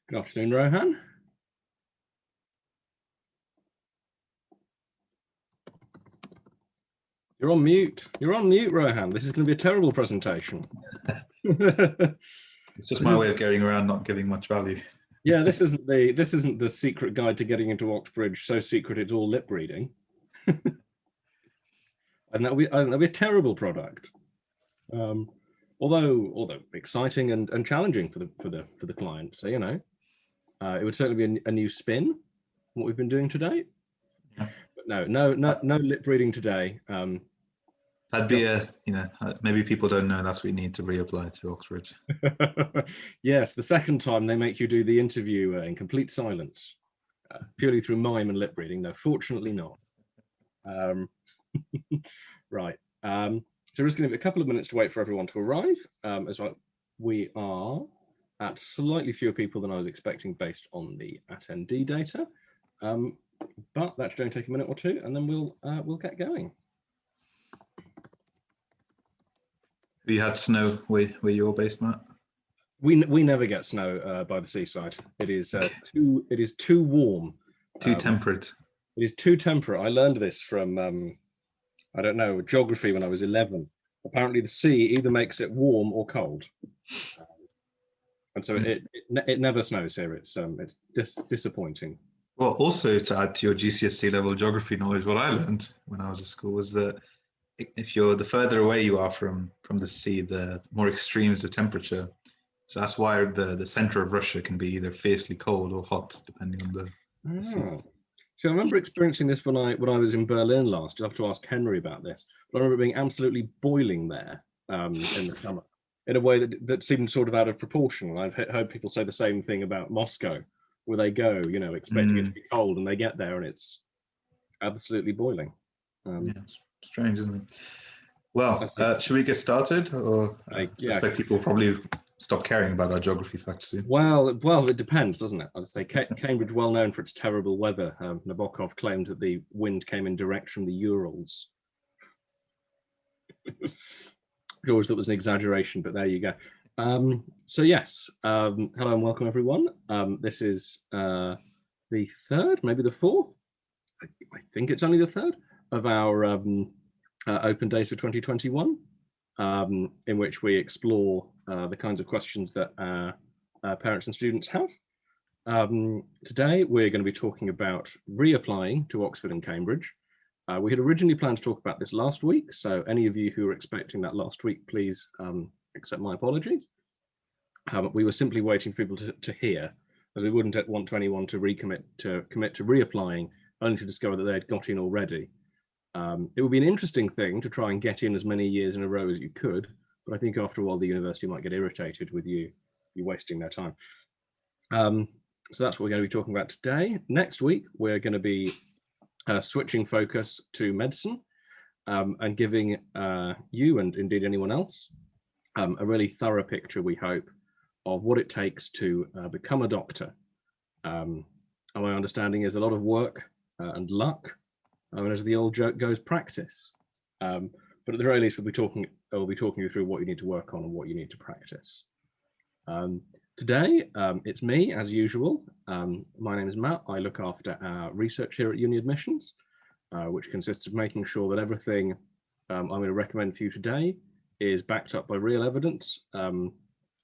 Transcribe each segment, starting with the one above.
Good afternoon, Rohan. You're on mute. You're on mute, Rohan. This is going to be a terrible presentation. It's just my way of getting around not giving much value. Yeah, this isn't the secret guide to getting into Oxbridge. So secret it's all lip reading. And that'll be a terrible product. Although exciting and challenging for the client. So you know, it would certainly be a new spin on what we've been doing today. Yeah. But no lip reading today. That'd be maybe people don't know that's what you need to reapply to Oxbridge. Yes, the second time they make you do the interview in complete silence, purely through mime and lip reading. No, fortunately not. Right. So we're just going to give a couple of minutes to wait for everyone to arrive. As well, we are at slightly fewer people than I was expecting based on the attendee data, but that should only take a minute or two, and then we'll get going. Have you had snow where you're based, Matt? We never get snow by the seaside. It is too warm. Too temperate. It is too temperate. I learned this from I don't know, geography when I was 11. Apparently the sea either makes it warm or cold. And so it never snows here. It's disappointing. Well, also to add to your GCSE level geography knowledge, what I learned when I was at school was that if you're the further away you are from the sea, the more extreme is the temperature. So that's why the center of Russia can be either fiercely cold or hot, depending on the sea. So I remember experiencing this when I was in Berlin last. You'll have to ask Henry about this. But I remember it being absolutely boiling there in the summer, in a way that seemed sort of out of proportion. And I've heard people say the same thing about Moscow, where they go, you know, expecting it to be cold, and they get there and it's absolutely boiling. Yeah, it's strange, isn't it? Well, should we get started? Or I suspect people will probably stop caring about our geography facts soon. Well, it depends, doesn't it? I'd say Cambridge, well known for its terrible weather. Nabokov claimed that the wind came in direct from the Urals. George, that was an exaggeration, but there you go. So yes, hello and welcome everyone. This is the third, maybe the fourth. I think it's only the third of our open days for 2021, in which we explore the kinds of questions that parents and students have. Today, we're going to be talking about reapplying to Oxford and Cambridge. We had originally planned to talk about this last week, so any of you who were expecting that last week, please accept my apologies. We were simply waiting for people to hear, as we wouldn't want anyone to commit to reapplying, only to discover that they had got in already. It would be an interesting thing to try and get in as many years in a row as you could, but I think after a while the university might get irritated with you wasting their time. So that's what we're going to be talking about today. Next week, we're going to be switching focus to medicine and giving you, and indeed anyone else, a really thorough picture, we hope, of what it takes to become a doctor. And my understanding is a lot of work and luck, and as the old joke goes, practice. But at the very least, we'll be talking you through what you need to work on and what you need to practice. Today, it's me, as usual. My name is Matt. I look after our research here at UniAdmissions, which consists of making sure that everything I'm going to recommend for you today is backed up by real evidence,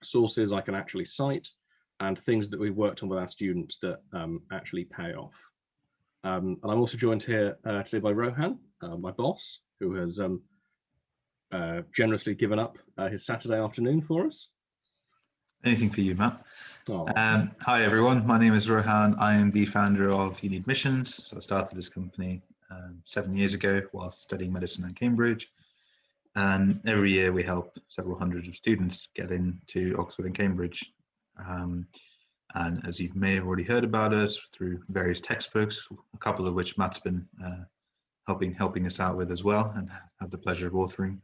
sources I can actually cite, and things that we've worked on with our students that actually pay off. And I'm also joined here today by Rohan, my boss, who has generously given up his Saturday afternoon for us. Anything for you, Matt. Hi, everyone. My name is Rohan. I am the founder of UniAdmissions. So I started this company 7 years ago while studying medicine at Cambridge. And every year we help several hundreds of students get into Oxford and Cambridge. And as you may have already heard about us through various textbooks, a couple of which Matt's been helping us out with as well, and have the pleasure of authoring.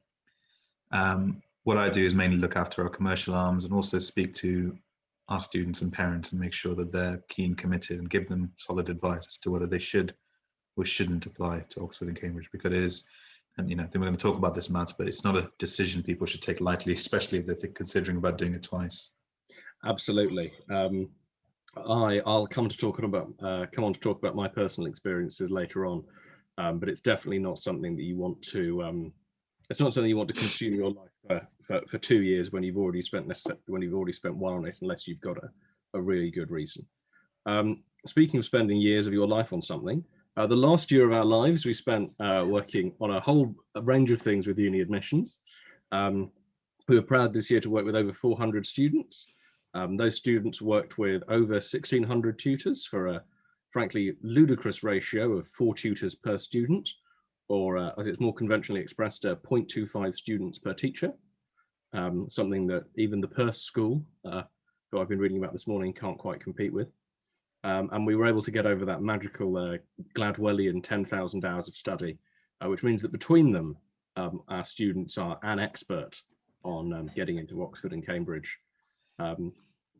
What I do is mainly look after our commercial arms and also speak to our students and parents and make sure that they're keen, committed, and give them solid advice as to whether they should or shouldn't apply to Oxford and Cambridge, because it is, and I think we're going to talk about this, Matt, but it's not a decision people should take lightly, especially if they're considering about doing it twice. Absolutely. I'll come on to talk about my personal experiences later on, but it's definitely not something that you want to. It's not something you want to consume your life for 2 years when you've already spent one on it, unless you've got a really good reason. Speaking of spending years of your life on something, the last year of our lives we spent working on a range of things with UniAdmissions. We were proud this year to work with over 400 students. Those students worked with over 1,600 tutors for a frankly ludicrous ratio of 4 tutors per student, or as it's more conventionally expressed, 0.25 students per teacher, something that even the Perse School, who I've been reading about this morning, can't quite compete with. And we were able to get over that magical Gladwellian 10,000 hours of study, which means that between them, our students are an expert on getting into Oxford and Cambridge.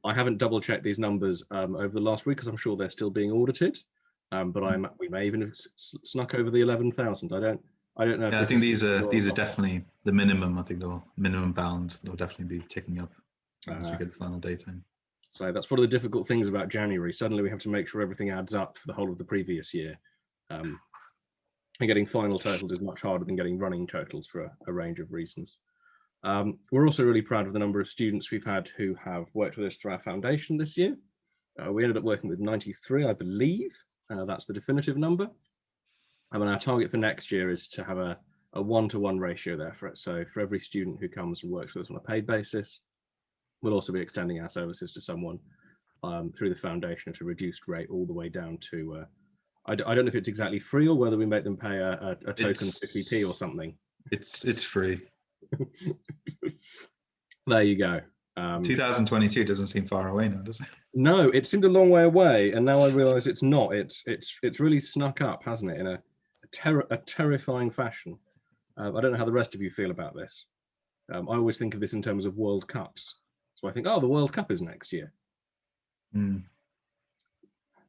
I haven't double checked these numbers over the last week because I'm sure they're still being audited, but we may even have snuck over the 11,000. I don't know. Yeah, I think these are definitely the minimum. I think the minimum bound. They'll definitely be ticking up as we get the final data in. So that's one of the difficult things about January. Suddenly we have to make sure everything adds up for the whole of the previous year. And getting final totals is much harder than getting running totals for a range of reasons. We're also really proud of the number of students we've had who have worked with us through our foundation this year. We ended up working with 93, I believe. That's the definitive number. And our target for next year is to have a 1-to-1 ratio there for it. So for every student who comes and works with us on a paid basis, we'll also be extending our services to someone through the foundation at a reduced rate all the way down to, I don't know if it's exactly free or whether we make them pay a token 50p or something. It's free. There you go. 2022 doesn't seem far away now, does it? No, it seemed a long way away, and now I realise it's not. It's really snuck up, hasn't it, in a terrifying fashion. I don't know how the rest of you feel about this. I always think of this in terms of World Cups. So I think, oh, the World Cup is next year.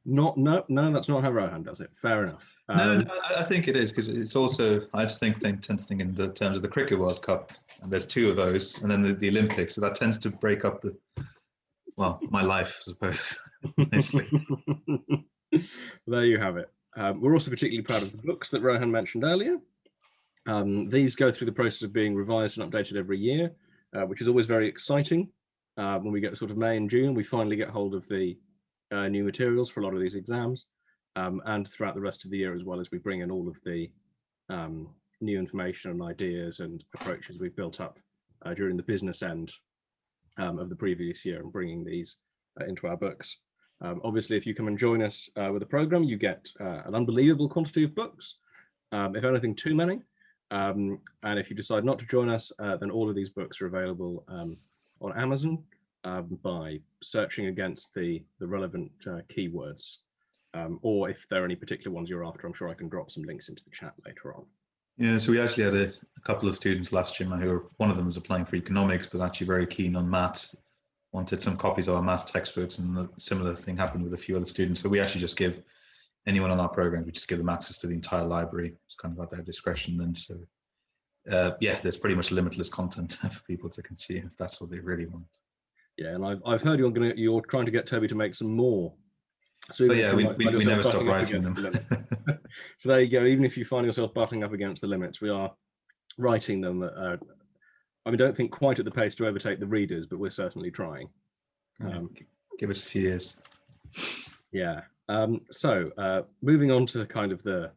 No, that's not how Rohan does it. Fair enough. No, I think it is, because it's also, I just tend to think in the terms of the Cricket World Cup, and there's 2 of those, and then the Olympics. So that tends to break up my life, I suppose. There you have it. We're also particularly proud of the books that Rohan mentioned earlier. These go through the process of being revised and updated every year, which is always very exciting. When we get to sort of May and June, we finally get hold of the new materials for a lot of these exams, and throughout the rest of the year as well, as we bring in all of the new information and ideas and approaches we've built up during the business end of the previous year, and bringing these into our books. Obviously, if you come and join us with the program, you get an unbelievable quantity of books, if anything too many. And if you decide not to join us, then all of these books are available on Amazon by searching against the relevant keywords. Or if there are any particular ones you're after, I'm sure I can drop some links into the chat later on. Yeah, so we actually had a couple of students last year who were, one of them was applying for economics, but actually very keen on maths, wanted some copies of our maths textbooks, and a similar thing happened with a few other students. So we actually just give anyone on our program, we just give them access to the entire library. It's kind of at their discretion then. So yeah, there's pretty much limitless content for people to consume if that's what they really want. Yeah, and I've heard you're trying to get Toby to make some more. So yeah, we never stop writing them. So there you go. Even if you find yourself butting up against the limits, we are writing them. I mean, don't think quite at the pace to overtake the readers, but we're certainly trying. Give us a few years. Yeah. So moving on to kind of the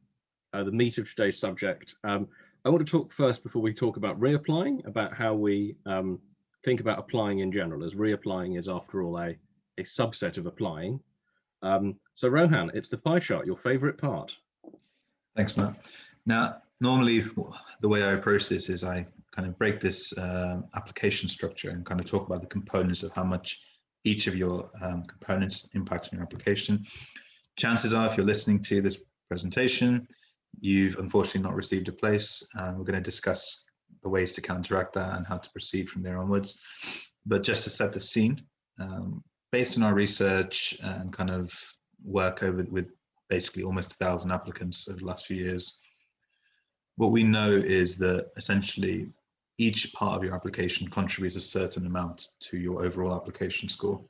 meat of today's subject, I want to talk first, before we talk about reapplying, about how we think about applying in general, as reapplying is, after all, a subset of applying. So Rohan, it's the pie chart, your favorite part. Thanks, Matt. Now, normally the way I approach this is I kind of break this application structure and kind of talk about the components of how much each of your components impact on your application. Chances are, if you're listening to this presentation, you've unfortunately not received a place, and we're going to discuss the ways to counteract that and how to proceed from there onwards. But just to set the scene, based on our research and kind of work with basically almost 1,000 applicants over the last few years, what we know is that essentially each part of your application contributes a certain amount to your overall application score.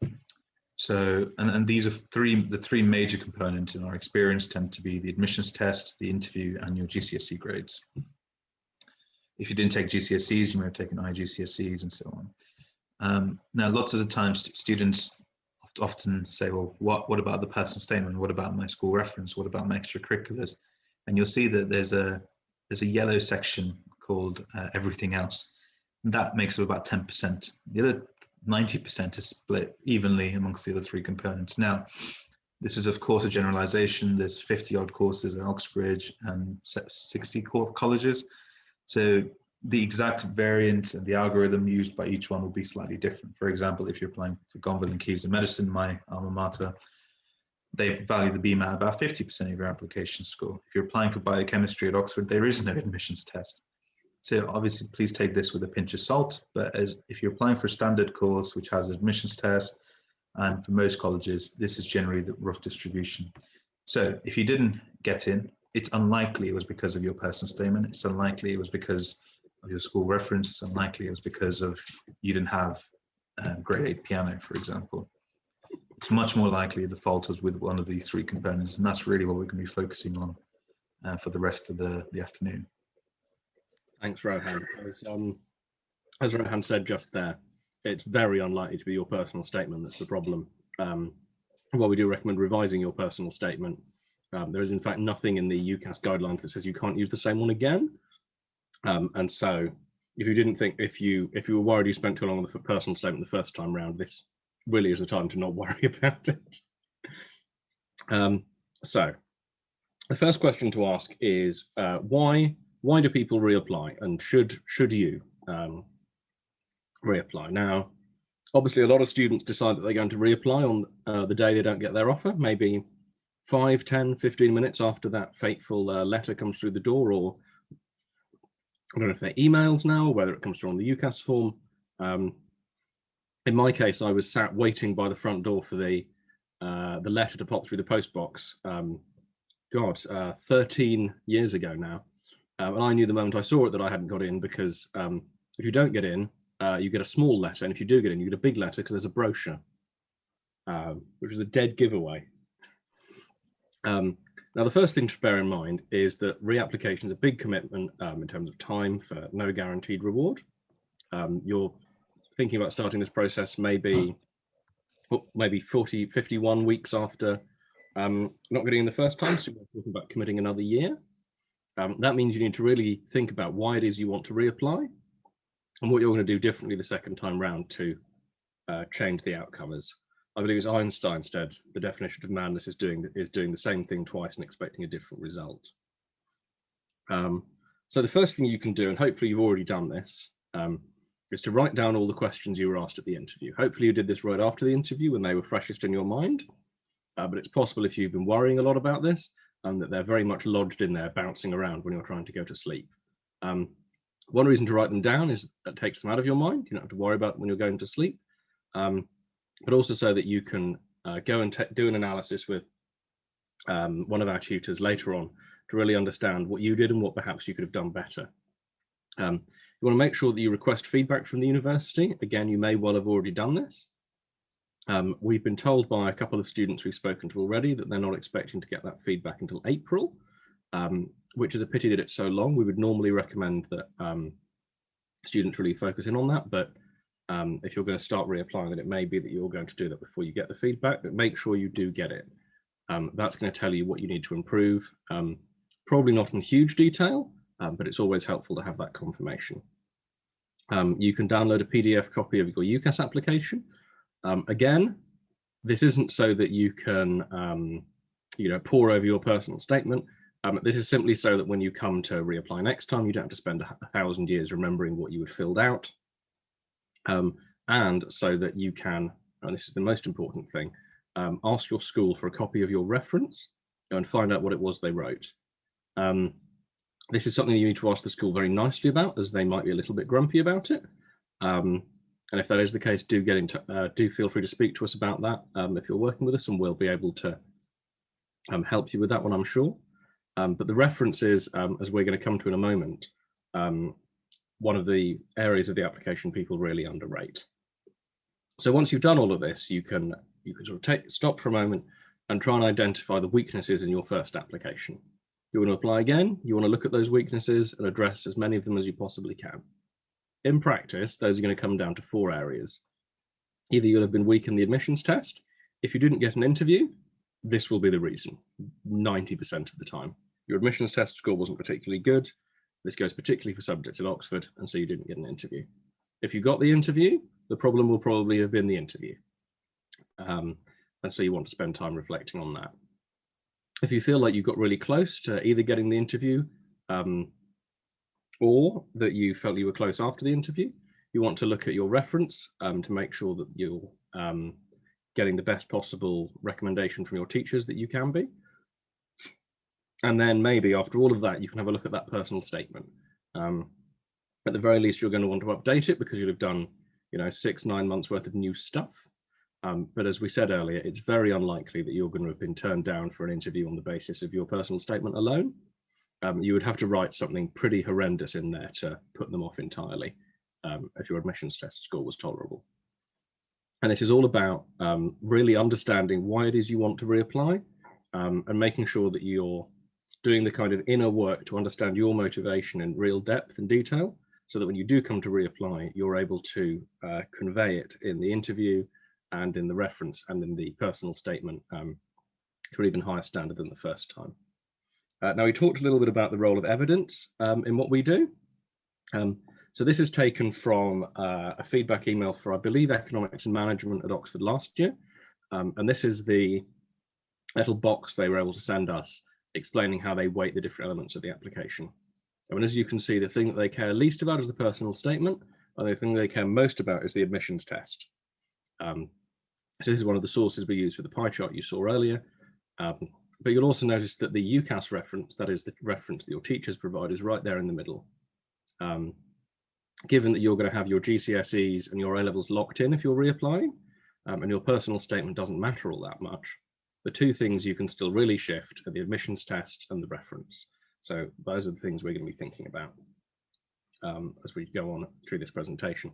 So, and these are the three major components in our experience tend to be the admissions test, the interview, and your GCSE grades. If you didn't take GCSEs, you may have taken IGCSEs and so on. Now, lots of the times students often say, well, what about the personal statement? What about my school reference? What about my extracurriculars? And you'll see that there's a yellow section called everything else. And that makes up about 10%. The other 90% is split evenly amongst the other three components. Now, this is of course a generalization. There's 50 odd courses at Oxbridge and 60 colleges. So the exact variant and the algorithm used by each one will be slightly different. For example, if you're applying for Gonville and Keyes in medicine, my alma mater, they value the BMAT about 50% of your application score. If you're applying for biochemistry at Oxford, there is no admissions test. So obviously, please take this with a pinch of salt. But if you're applying for a standard course, which has an admissions test, and for most colleges, this is generally the rough distribution. So if you didn't get in, it's unlikely it was because of your personal statement. It's unlikely it was because of your school reference. It's unlikely it was because of you didn't have grade 8 piano, for example. It's much more likely the fault was with one of these three components, and that's really what we're going to be focusing on for the rest of the afternoon. Thanks, Rohan. As Rohan said just there, it's very unlikely to be your personal statement that's the problem. While we do recommend revising your personal statement, there is in fact nothing in the Ucas guidelines that says you can't use the same one again. And so if you didn't think, if you were worried you spent too long on the personal statement the first time round, this really is the time to not worry about it. So the first question to ask is why do people reapply, and should you reapply? Now, obviously a lot of students decide that they're going to reapply on the day they don't get their offer, maybe 5, 10, 15 minutes after that fateful letter comes through the door, or I don't know if they're emails now, or whether it comes through on the Ucas form. In my case, I was sat waiting by the front door for the letter to pop through the post box. 13 years ago now. And I knew the moment I saw it that I hadn't got in, because if you don't get in, you get a small letter, and if you do get in, you get a big letter because there's a brochure, which is a dead giveaway. Now, the first thing to bear in mind is that reapplication is a big commitment in terms of time for no guaranteed reward. You're thinking about starting this process maybe 51 weeks after not getting in the first time, so we're talking about committing another year. That means you need to really think about why it is you want to reapply and what you're going to do differently the second time round to change the outcome. As I believe as Einstein said, the definition of madness is doing the same thing twice and expecting a different result. So the first thing you can do, and hopefully you've already done this, is to write down all the questions you were asked at the interview. Hopefully you did this right after the interview when they were freshest in your mind, but it's possible if you've been worrying a lot about this, that they're very much lodged in there, bouncing around when you're trying to go to sleep. One reason to write them down is that takes them out of your mind. You don't have to worry about them when you're going to sleep, but also so that you can go and do an analysis with one of our tutors later on to really understand what you did and what perhaps you could have done better. You want to make sure that you request feedback from the university. Again, you may well have already done this. We've been told by a couple of students we've spoken to already that they're not expecting to get that feedback until April, which is a pity that it's so long. We would normally recommend that students really focus in on that, but if you're going to start reapplying, then it may be that you're going to do that before you get the feedback, but make sure you do get it. That's going to tell you what you need to improve, probably not in huge detail, but it's always helpful to have that confirmation. You can download a PDF copy of your Ucas application. Again, this isn't so that you can pore over your personal statement. This is simply so that when you come to reapply next time, you don't have to spend 1,000 years remembering what you had filled out. And so that you can, and this is the most important thing, ask your school for a copy of your reference and find out what it was they wrote. This is something you need to ask the school very nicely about, as they might be a little bit grumpy about it. And if that is the case, do feel free to speak to us about that if you're working with us, and we'll be able to help you with that one, I'm sure. But the references, as we're going to come to in a moment, one of the areas of the application people really underrate. So once you've done all of this, you can you can sort of stop for a moment and try and identify the weaknesses in your first application. You want to apply again, you want to look at those weaknesses and address as many of them as you possibly can. In practice, those are going to come down to 4 areas. Either you'll have been weak in the admissions test. If you didn't get an interview, this will be the reason, 90% of the time. Your admissions test score wasn't particularly good. This goes particularly for subjects at Oxford, and so you didn't get an interview. If you got the interview, the problem will probably have been the interview. And so you want to spend time reflecting on that. If you feel like you got really close to either getting the interview or that you felt you were close after the interview, you want to look at your reference to make sure that you're getting the best possible recommendation from your teachers that you can be. And then maybe after all of that, you can have a look at that personal statement. At the very least, you're going to want to update it because you'll have done, 6-9 months worth of new stuff. But as we said earlier, it's very unlikely that you're going to have been turned down for an interview on the basis of your personal statement alone. You would have to write something pretty horrendous in there to put them off entirely if your admissions test score was tolerable. And this is all about really understanding why it is you want to reapply and making sure that you're doing the kind of inner work to understand your motivation in real depth and detail, so that when you do come to reapply, you're able to convey it in the interview and in the reference and in the personal statement to an even higher standard than the first time. Now, we talked a little bit about the role of evidence in what we do. So this is taken from a feedback email for, I believe, economics and management at Oxford last year. And this is the little box they were able to send us explaining how they weight the different elements of the application. And as you can see, the thing that they care least about is the personal statement, and the thing they care most about is the admissions test. So this is one of the sources we use for the pie chart you saw earlier. But you'll also notice that the Ucas reference, that is the reference that your teachers provide, is right there in the middle. Given that you're going to have your GCSEs and your A-levels locked in if you're reapplying, and your personal statement doesn't matter all that much, the 2 things you can still really shift are the admissions test and the reference. So those are the things we're going to be thinking about as we go on through this presentation.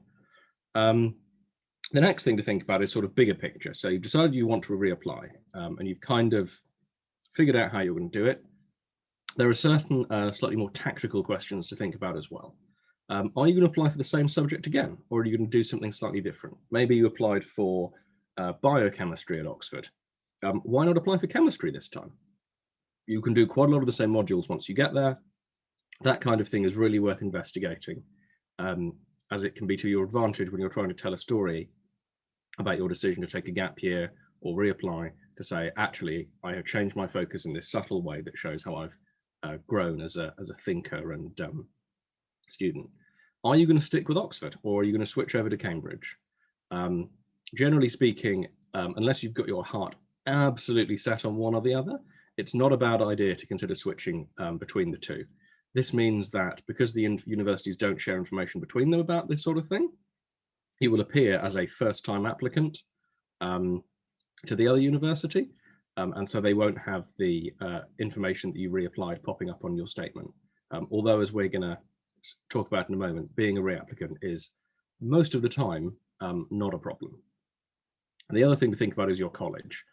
The next thing to think about is sort of bigger picture. So you've decided you want to reapply and you've kind of figured out how you're going to do it. There are certain slightly more tactical questions to think about as well. Are you going to apply for the same subject again, or are you going to do something slightly different? Maybe you applied for biochemistry at Oxford. Why not apply for chemistry this time? You can do quite a lot of the same modules once you get there. That kind of thing is really worth investigating, as it can be to your advantage when you're trying to tell a story about your decision to take a gap year or reapply, to say, actually, I have changed my focus in this subtle way that shows how I've grown as a thinker and student. Are you going to stick with Oxford, or are you going to switch over to Cambridge? Generally speaking, unless you've got your heart absolutely set on one or the other, it's not a bad idea to consider switching between the 2. This means that because the universities don't share information between them about this sort of thing, you will appear as a first-time applicant to the other university, and so they won't have the information that you reapplied popping up on your statement. Although, as we're going to talk about in a moment, being a reapplicant is most of the time not a problem. And the other thing to think about is your college.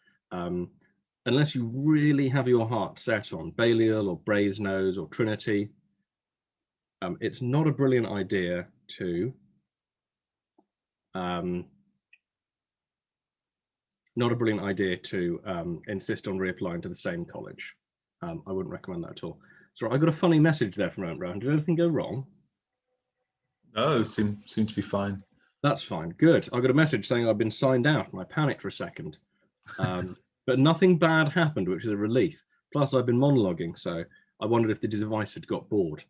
Unless you really have your heart set on Balliol or Brasenose or Trinity, it's not a brilliant idea to insist on reapplying to the same college. I wouldn't recommend that at all. So I got a funny message there from Rowan. Did anything go wrong? No, seemed to be fine. That's fine. Good. I got a message saying I'd been signed out, and I panicked for a second. But nothing bad happened, which is a relief. Plus, I've been monologuing, so I wondered if the device had got bored.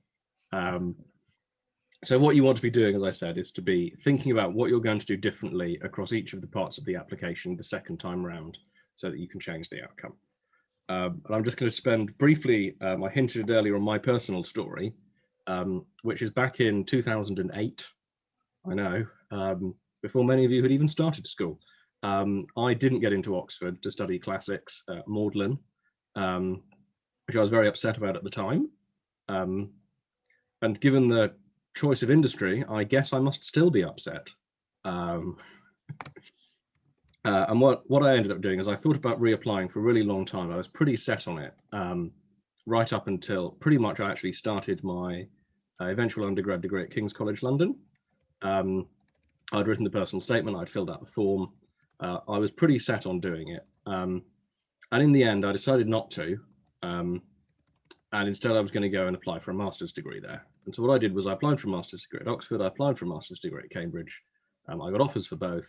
So what you want to be doing, as I said, is to be thinking about what you're going to do differently across each of the parts of the application the second time round, so that you can change the outcome. And I'm just going to spend briefly, I hinted earlier on my personal story, which is back in 2008. I know, before many of you had even started school. I didn't get into Oxford to study classics at Magdalen, which I was very upset about at the time. And given the choice of industry, I guess I must still be upset. And what I ended up doing is I thought about reapplying for a really long time. I was pretty set on it, right up until pretty much I actually started my eventual undergrad degree at King's College London. I'd written the personal statement, I'd filled out the form. I was pretty set on doing it. And in the end, I decided not to. And instead, I was going to go and apply for a master's degree there. And so what I did was I applied for a master's degree at Oxford. I applied for a master's degree at Cambridge. I got offers for both.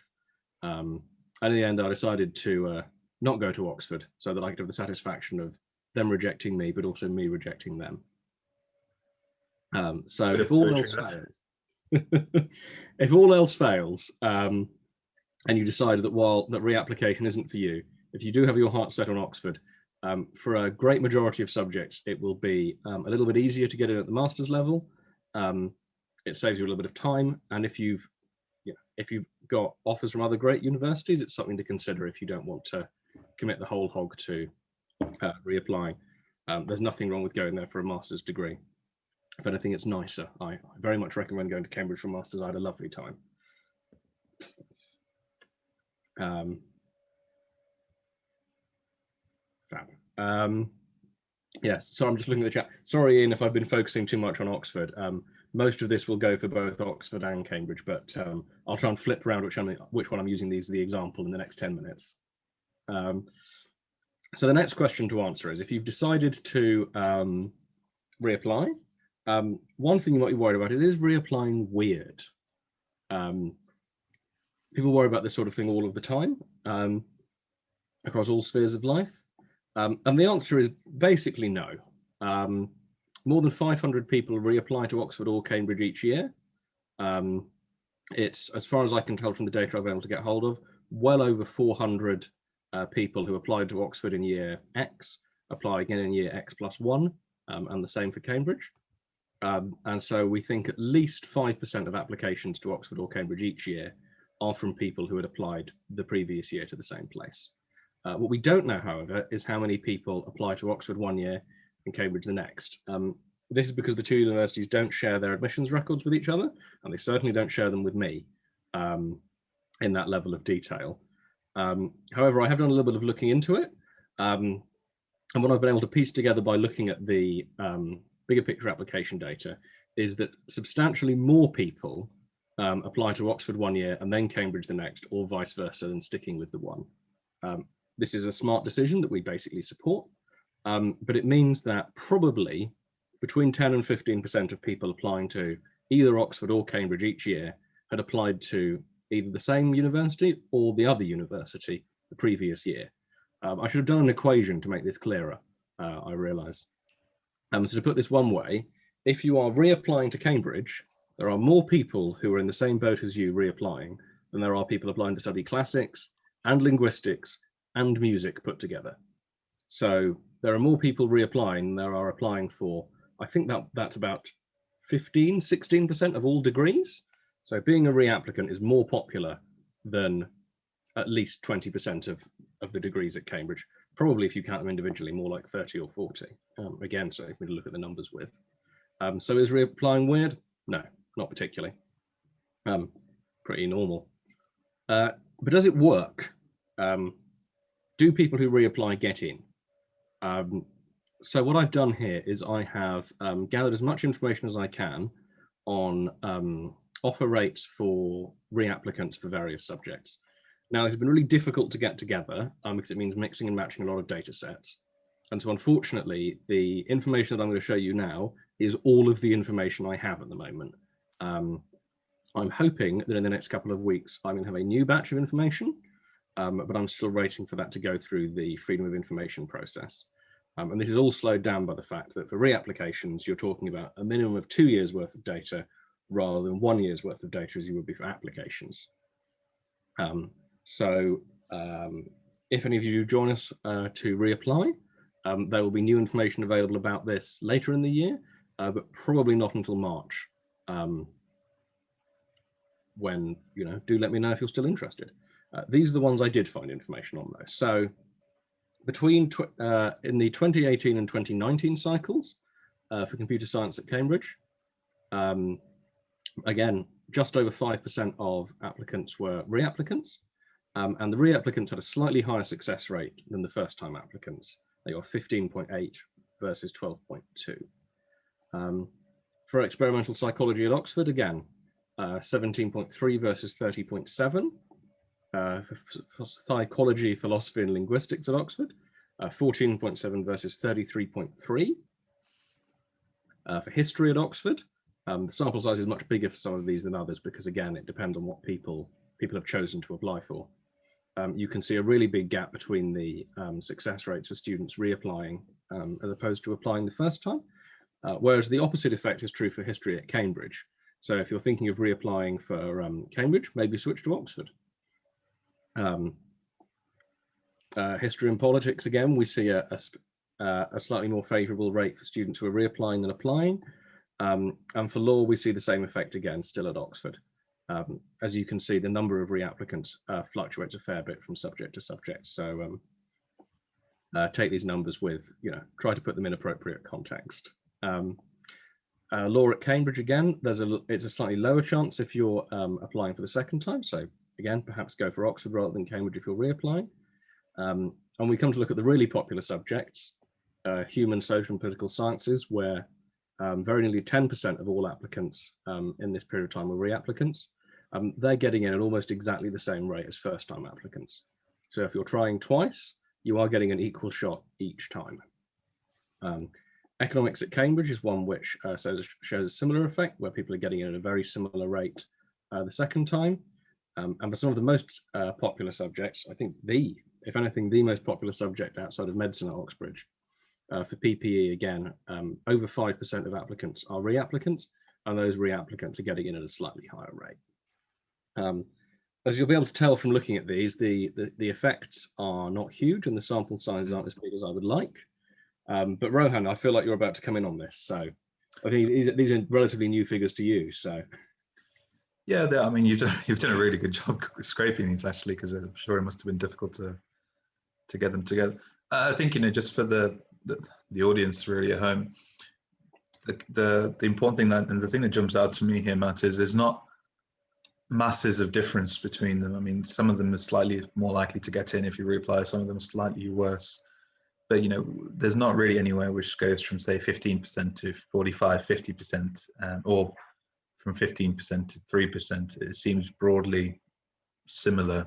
And in the end, I decided to not go to Oxford so that I could have the satisfaction of them rejecting me, but also me rejecting them. So if all else fails, if all else fails, and you decide that while that reapplication isn't for you, if you do have your heart set on Oxford, for a great majority of subjects, it will be a little bit easier to get in at the master's level. It saves you a little bit of time, and if you've got offers from other great universities, it's something to consider if you don't want to commit the whole hog to reapplying. There's nothing wrong with going there for a master's degree. If anything, it's nicer. I very much recommend going to Cambridge for a master's. I had a lovely time. Fab. Yes, so I'm just looking at the chat. Sorry, Ian, if I've been focusing too much on Oxford. Most of this will go for both Oxford and Cambridge, but I'll try and flip around which one I'm using these as the example in the next 10 minutes. So the next question to answer is, if you've decided to reapply, one thing you might be worried about, is reapplying weird? People worry about this sort of thing all of the time, across all spheres of life. And the answer is basically no. More than 500 people reapply to Oxford or Cambridge each year. It's, as far as I can tell from the data I've been able to get hold of, well over 400 people who applied to Oxford in year X apply again in year X plus 1, and the same for Cambridge. And so we think at least 5% of applications to Oxford or Cambridge each year are from people who had applied the previous year to the same place. What we don't know, however, is how many people apply to Oxford one year and Cambridge the next. This is because the two universities don't share their admissions records with each other, and they certainly don't share them with me in that level of detail. However, I have done a little bit of looking into it, and what I've been able to piece together by looking at the bigger picture application data is that substantially more people apply to Oxford one year and then Cambridge the next, or vice versa, than sticking with the one. This is a smart decision that we basically support, but it means that probably between 10 and 15% of people applying to either Oxford or Cambridge each year had applied to either the same university or the other university the previous year. I should have done an equation to make this clearer, I realise. So to put this one way, if you are reapplying to Cambridge, there are more people who are in the same boat as you reapplying than there are people applying to study classics and linguistics and music put together. So there are more people reapplying than there are applying for, I think that's about 16% of all degrees. So being a reapplicant is more popular than at least 20% of the degrees at Cambridge. Probably, if you count them individually, more like 30 or 40. Again, so if we look at the numbers with. So is reapplying weird? No, not particularly. Pretty normal. But does it work? Do people who reapply get in? So what I've done here is I have gathered as much information as I can on offer rates for reapplicants for various subjects. Now, it's been really difficult to get together because it means mixing and matching a lot of data sets. And so unfortunately, the information that I'm going to show you now is all of the information I have at the moment. I'm hoping that in the next couple of weeks, I'm going to have a new batch of information, but I'm still waiting for that to go through the Freedom of Information process. And this is all slowed down by the fact that for reapplications, you're talking about a minimum of 2 years worth of data rather than 1 year's worth of data as you would be for applications. So if any of you join us to reapply, there will be new information available about this later in the year, but probably not until March. When, do let me know if you're still interested. These are the ones I did find information on though. So between in the 2018 and 2019 cycles for computer science at Cambridge, again, just over 5% of applicants were reapplicants. And the reapplicants had a slightly higher success rate than the first-time applicants. They got 15.8 versus 12.2. For experimental psychology at Oxford, again, 17.3 versus 30.7. For psychology, philosophy, and linguistics at Oxford, 14.7 versus 33.3. For history at Oxford, the sample size is much bigger for some of these than others because, again, it depends on what people have chosen to apply for. You can see a really big gap between the success rates for students reapplying as opposed to applying the first time, whereas the opposite effect is true for history at Cambridge. So if you're thinking of reapplying for Cambridge, maybe switch to Oxford. History and politics, again, we see a slightly more favourable rate for students who are reapplying than applying. And for law, we see the same effect again, still at Oxford. As you can see, the number of reapplicants fluctuates a fair bit from subject to subject. So take these numbers with, try to put them in appropriate context. Law at Cambridge, again, it's a slightly lower chance if you're applying for the second time. So again, perhaps go for Oxford rather than Cambridge if you're reapplying. And we come to look at the really popular subjects, human, social, and political sciences, where very nearly 10% of all applicants in this period of time were reapplicants. They're getting in at almost exactly the same rate as first-time applicants. So if you're trying twice, you are getting an equal shot each time. Economics at Cambridge is one which shows a similar effect, where people are getting in at a very similar rate the second time. And for some of the most popular subjects, I think if anything, the most popular subject outside of medicine at Oxbridge, for PPE, again, over 5% of applicants are reapplicants, and those reapplicants are getting in at a slightly higher rate. As you'll be able to tell from looking at these, the effects are not huge and the sample sizes aren't as big as I would like. But Rohan, I feel like you're about to come in on this. So I think these are relatively new figures to you. So yeah, I mean, you've done a really good job scraping these, actually, because I'm sure it must have been difficult to get them together. I think, just for the audience really at home, the important thing and the thing that jumps out to me here, Matt, is there's not masses of difference between them. I mean, some of them are slightly more likely to get in if you reapply, some of them are slightly worse. But, there's not really anywhere which goes from, say, 15% to 45, 50%, or from 15% to 3%. It seems broadly similar.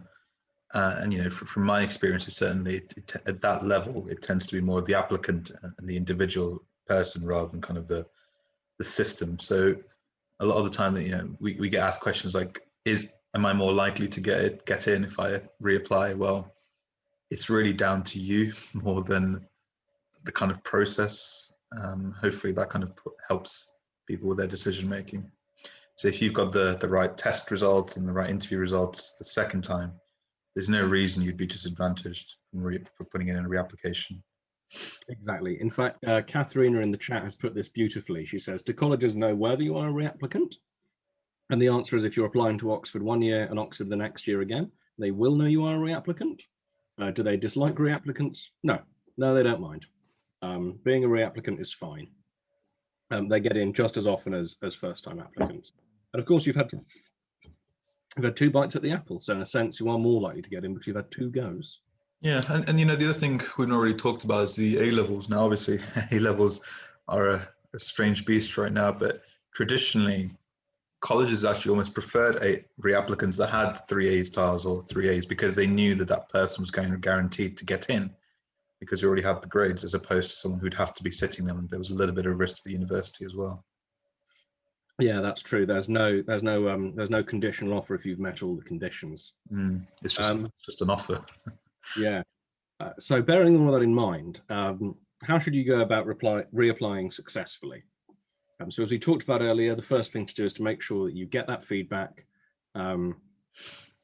And, from my experience, certainly at that level, it tends to be more the applicant and the individual person rather than kind of the system. So a lot of the time that, we get asked questions like, am I more likely to get in if I reapply? Well, it's really down to you more than the kind of process. Hopefully that kind of helps people with their decision making. So if you've got the right test results and the right interview results the second time, there's no reason you'd be disadvantaged for putting in a reapplication. Exactly. In fact, Katharina in the chat has put this beautifully. She says, do colleges know whether you are a reapplicant? And the answer is, if you're applying to Oxford one year and Oxford the next year again, they will know you are a reapplicant. Do they dislike reapplicants? No, they don't mind. Being a reapplicant is fine. They get in just as often as first-time applicants. And of course, you've had two bites at the apple. So in a sense, you are more likely to get in because you've had two goes. Yeah, and the other thing we've not really talked about is the A-levels. Now, obviously, A-levels are a strange beast right now, but traditionally, colleges actually almost preferred reapplicants that had 3A stars or 3As because they knew that person was going to guaranteed to get in because you already have the grades, as opposed to someone who'd have to be sitting them, and there was a little bit of risk to the university as well. Yeah, that's true. There's no conditional offer if you've met all the conditions. It's just an offer. Yeah. So bearing all that in mind, how should you go about reapplying successfully? So as we talked about earlier, the first thing to do is to make sure that you get that feedback and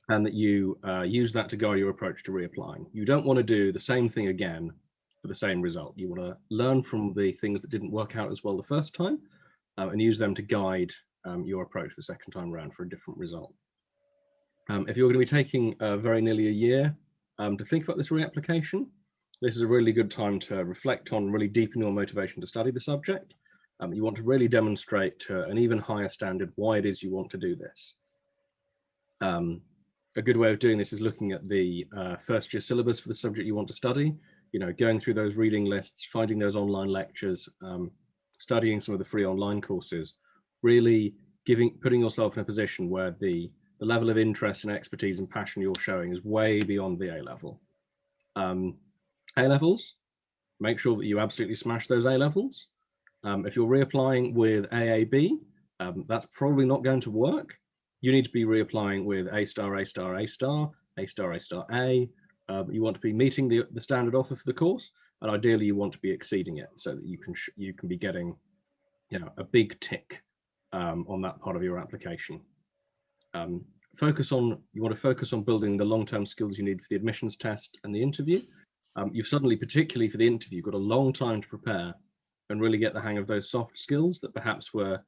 that you use that to guide your approach to reapplying. You don't want to do the same thing again for the same result. You want to learn from the things that didn't work out as well the first time and use them to guide your approach the second time around for a different result. If you're going to be taking very nearly a year to think about this reapplication, this is a really good time to reflect on, really deepen your motivation to study the subject. You want to really demonstrate to an even higher standard why it is you want to do this. a good way of doing this is looking at the first year syllabus for the subject you want to study, going through those reading lists, finding those online lectures, studying some of the free online courses, really putting yourself in a position where the level of interest and expertise and passion you're showing is way beyond the A level. A levels, make sure that you absolutely smash those A levels. If you're reapplying with AAB, that's probably not going to work. You need to be reapplying with A star, A star, A star, A star, A star, A. You want to be meeting the standard offer for the course, and ideally you want to be exceeding it so that you can be getting, a big tick on that part of your application. You want to focus on building the long-term skills you need for the admissions test and the interview. You've suddenly, particularly for the interview, got a long time to prepare and really get the hang of those soft skills that perhaps were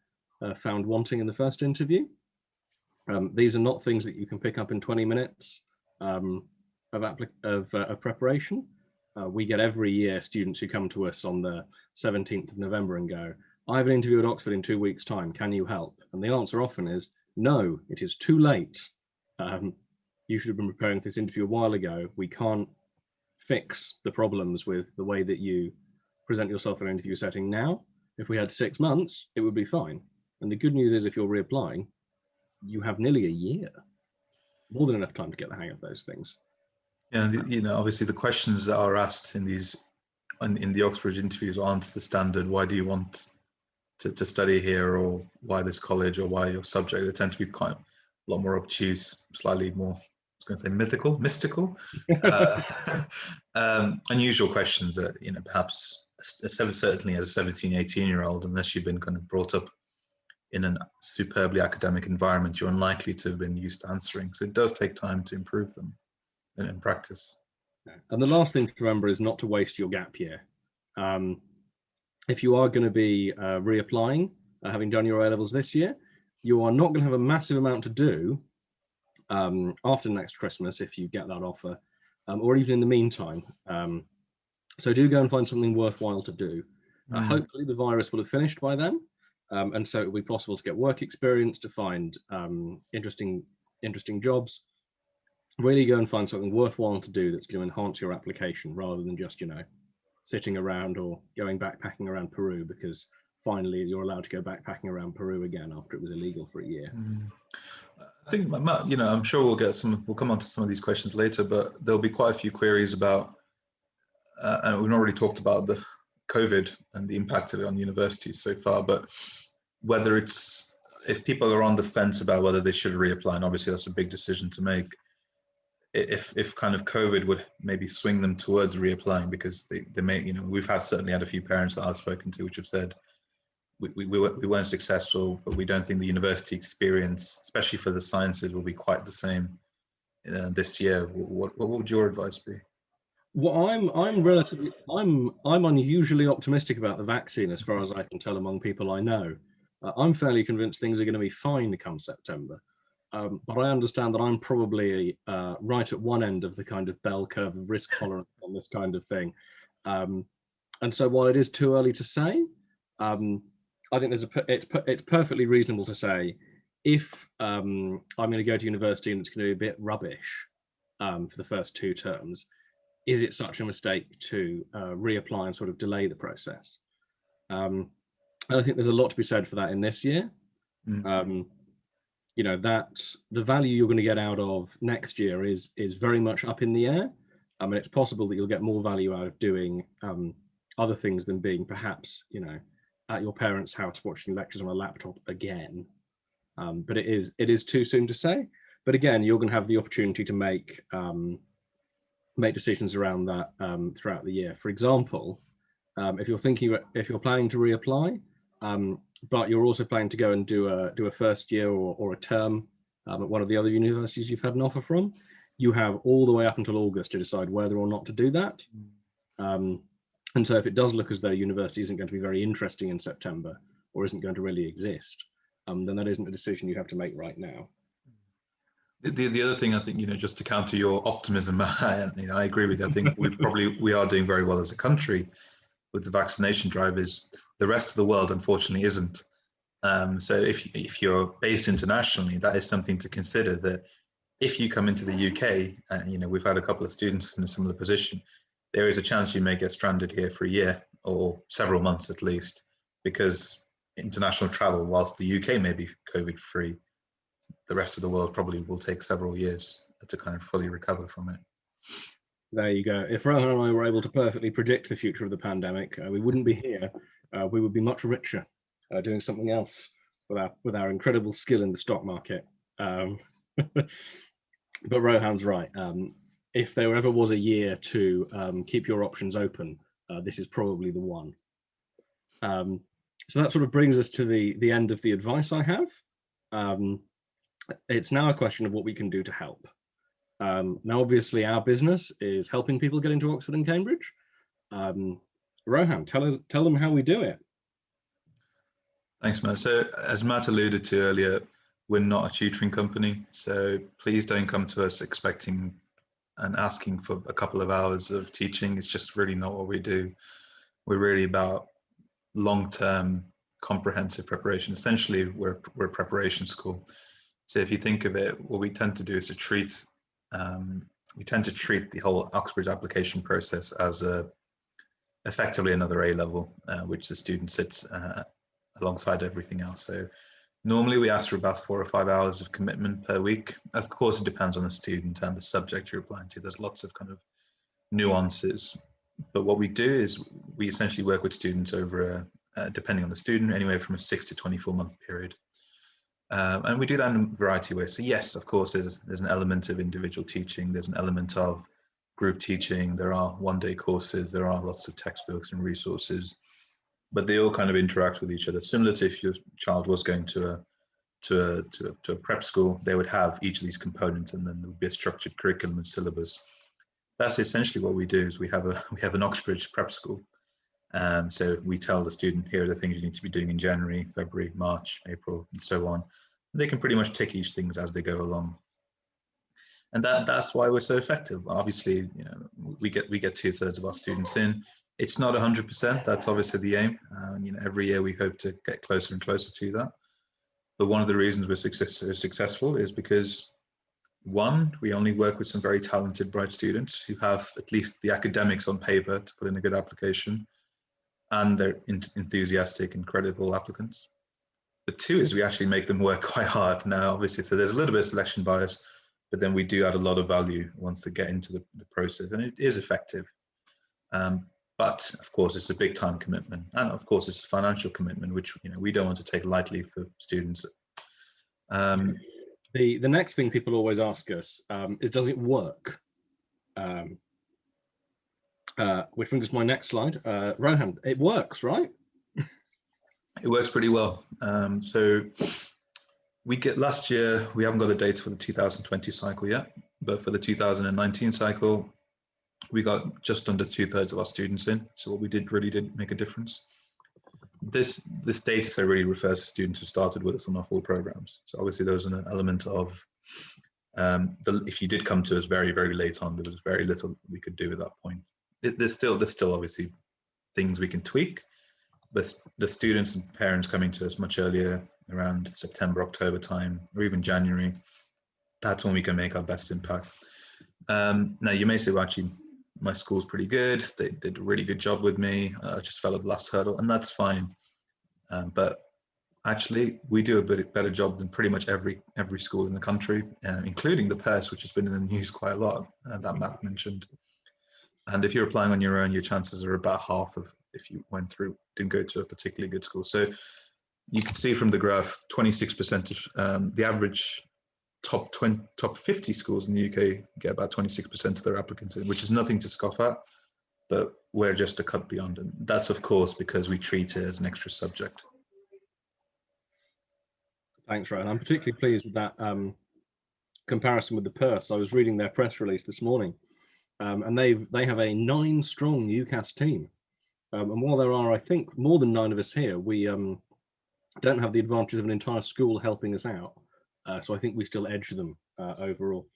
found wanting in the first interview. These are not things that you can pick up in 20 minutes of preparation. We get every year students who come to us on the 17th of November and go, I have an interview at Oxford in 2 weeks' time, can you help? And the answer often is, no, it is too late. You should have been preparing for this interview a while ago. We can't fix the problems with the way that you present yourself in an interview setting now. If we had 6 months, it would be fine. And the good news is if you're reapplying, you have nearly a year, more than enough time to get the hang of those things. Yeah, obviously the questions that are asked in the Oxbridge interviews aren't the standard, why do you want to study here, or why this college, or why your subject. They tend to be quite a lot more obtuse, slightly more, I was going to say mystical, unusual questions that, perhaps certainly as a 17, 18-year-old, unless you've been kind of brought up in a superbly academic environment, you're unlikely to have been used to answering. So it does take time to improve them in practice. And the last thing to remember is not to waste your gap year. If you are going to be reapplying, having done your A-levels this year, you are not going to have a massive amount to do after next Christmas if you get that offer, or even in the meantime. So do go and find something worthwhile to do. Hopefully the virus will have finished by then, and so it will be possible to get work experience, to find interesting jobs. Really go and find something worthwhile to do that's going to enhance your application, rather than just, sitting around or going backpacking around Peru, because finally you're allowed to go backpacking around Peru again after it was illegal for a year. I think, Matt, I'm sure we'll come on to some of these questions later, but there'll be quite a few queries about, and we've not really talked about the COVID and the impact of it on universities so far, but whether if people are on the fence about whether they should reapply, and obviously that's a big decision to make, if kind of COVID would maybe swing them towards reapplying, because they may, we've certainly had a few parents that I've spoken to which have said we weren't successful, but we don't think the university experience, especially for the sciences, will be quite the same this year. What would your advice be? Well, I'm unusually optimistic about the vaccine, as far as I can tell among people I know. I'm fairly convinced things are going to be fine come September. But I understand that I'm probably right at one end of the kind of bell curve of risk tolerance on this kind of thing. And so while it is too early to say, I think it's perfectly reasonable to say, if I'm going to go to university and it's going to be a bit rubbish for the first 2 terms, is it such a mistake to reapply and sort of delay the process? And I think there's a lot to be said for that in this year. That the value you're going to get out of next year is very much up in the air. I mean, it's possible that you'll get more value out of doing other things than being perhaps, at your parents' house watching lectures on a laptop again. But it is too soon to say. But again, you're going to have the opportunity to make decisions around that throughout the year. For example, if you're planning to reapply, but you're also planning to go and do a first year or a term at one of the other universities you've had an offer from, you have all the way up until August to decide whether or not to do that. And so if it does look as though university isn't going to be very interesting in September, or isn't going to really exist, then that isn't a decision you have to make right now. The other thing, I think, just to counter your optimism, I agree with you. I think we are doing very well as a country with the vaccination drive. Is the rest of the world unfortunately isn't. So if you're based internationally, that is something to consider, that if you come into the UK, and we've had a couple of students in a similar position, there is a chance you may get stranded here for a year or several months at least, because international travel, whilst the UK may be COVID free, the rest of the world probably will take several years to kind of fully recover from it. There you go. If Rohan and I were able to perfectly predict the future of the pandemic, we wouldn't be here. We would be much richer doing something else with our incredible skill in the stock market. But Rohan's right. If there ever was a year to keep your options open, this is probably the one. So that sort of brings us to the end of the advice I have. It's now a question of what we can do to help. Now, obviously, our business is helping people get into Oxford and Cambridge. Rohan, tell them how we do it. Thanks, Matt. So, as Matt alluded to earlier, we're not a tutoring company, so please don't come to us expecting and asking for a couple of hours of teaching. It's just really not what we do. We're really about long-term, comprehensive preparation. Essentially, we're a preparation school. So if you think of it, what we tend to do is to treat the whole Oxbridge application process as effectively another A-level, which the student sits alongside everything else. So normally we ask for about 4 or 5 hours of commitment per week. Of course, it depends on the student and the subject you're applying to. There's lots of kind of nuances. But what we do is we essentially work with students over, depending on the student, anywhere from a 6 to 24 month period. And we do that in a variety of ways. So yes, of course, there's an element of individual teaching. There's an element of group teaching. There are one-day courses. There are lots of textbooks and resources, but they all kind of interact with each other. Similar to if your child was going to a prep school, they would have each of these components, and then there would be a structured curriculum and syllabus. That's essentially what we do. Is we have an Oxbridge prep school. So we tell the student, here are the things you need to be doing in January, February, March, April, and so on. They can pretty much tick each thing as they go along. And that's why we're so effective. Obviously, we get 2/3 of our students in. It's not 100%. That's obviously the aim. Every year we hope to get closer and closer to that. But one of the reasons we're successful is because, one, we only work with some very talented, bright students who have at least the academics on paper to put in a good application, and they're enthusiastic and credible applicants. But two is we actually make them work quite hard. Now, obviously, so there's a little bit of selection bias, but then we do add a lot of value once they get into the process, and it is effective. But of course, it's a big time commitment, and of course, it's a financial commitment, which we don't want to take lightly for students. The next thing people always ask us is, does it work? Which brings us to my next slide. Rohan, it works, right? It works pretty well. So last year, we haven't got the data for the 2020 cycle yet, but for the 2019 cycle, we got just under 2/3 of our students in. So what we really did make a difference. This data set really refers to students who started with us on our full programs. So obviously there was an element of, if you did come to us very, very late on, there was very little we could do at that point. There's still obviously things we can tweak, but the students and parents coming to us much earlier, around September, October time, or even January, that's when we can make our best impact. Now you may say, well, actually, my school's pretty good. They did a really good job with me. I just fell at the last hurdle, and that's fine. But actually, we do a bit better job than pretty much every school in the country, including the PERS, which has been in the news quite a lot, that Matt mentioned. And if you're applying on your own, your chances are about half of if you didn't go to a particularly good school. So you can see from the graph, 26% of the average top 50 schools in the UK get about 26% of their applicants in, which is nothing to scoff at, but we're just a cut beyond. And that's, of course, because we treat it as an extra subject. Thanks, Ryan. I'm particularly pleased with that comparison with the PERS. I was reading their press release this morning, and they have a 9-strong Ucas team. And while there are, I think, more than 9 of us here, we don't have the advantage of an entire school helping us out. So I think we still edge them overall.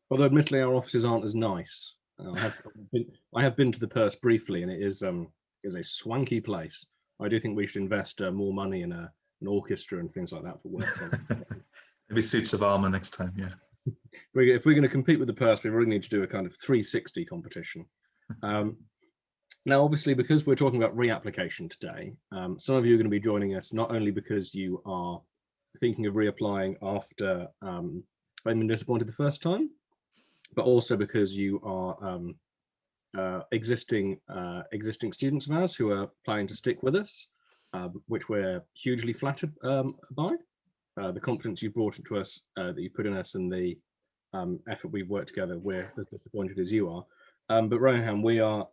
Although admittedly our offices aren't as nice. I have been to the PERS briefly, and it is a swanky place. I do think we should invest more money in an orchestra and things like that for work. Maybe suits of armour next time, yeah. if we're going to compete with the purse, we really need to do a kind of 360 competition. Now, obviously, because we're talking about reapplication today, some of you are going to be joining us not only because you are thinking of reapplying after having been disappointed the first time, but also because you are existing students of ours who are planning to stick with us, which we're hugely flattered by. The confidence you brought into us, that you put in us, and the effort we've worked together, we're as disappointed as you are. But Rohan, we are,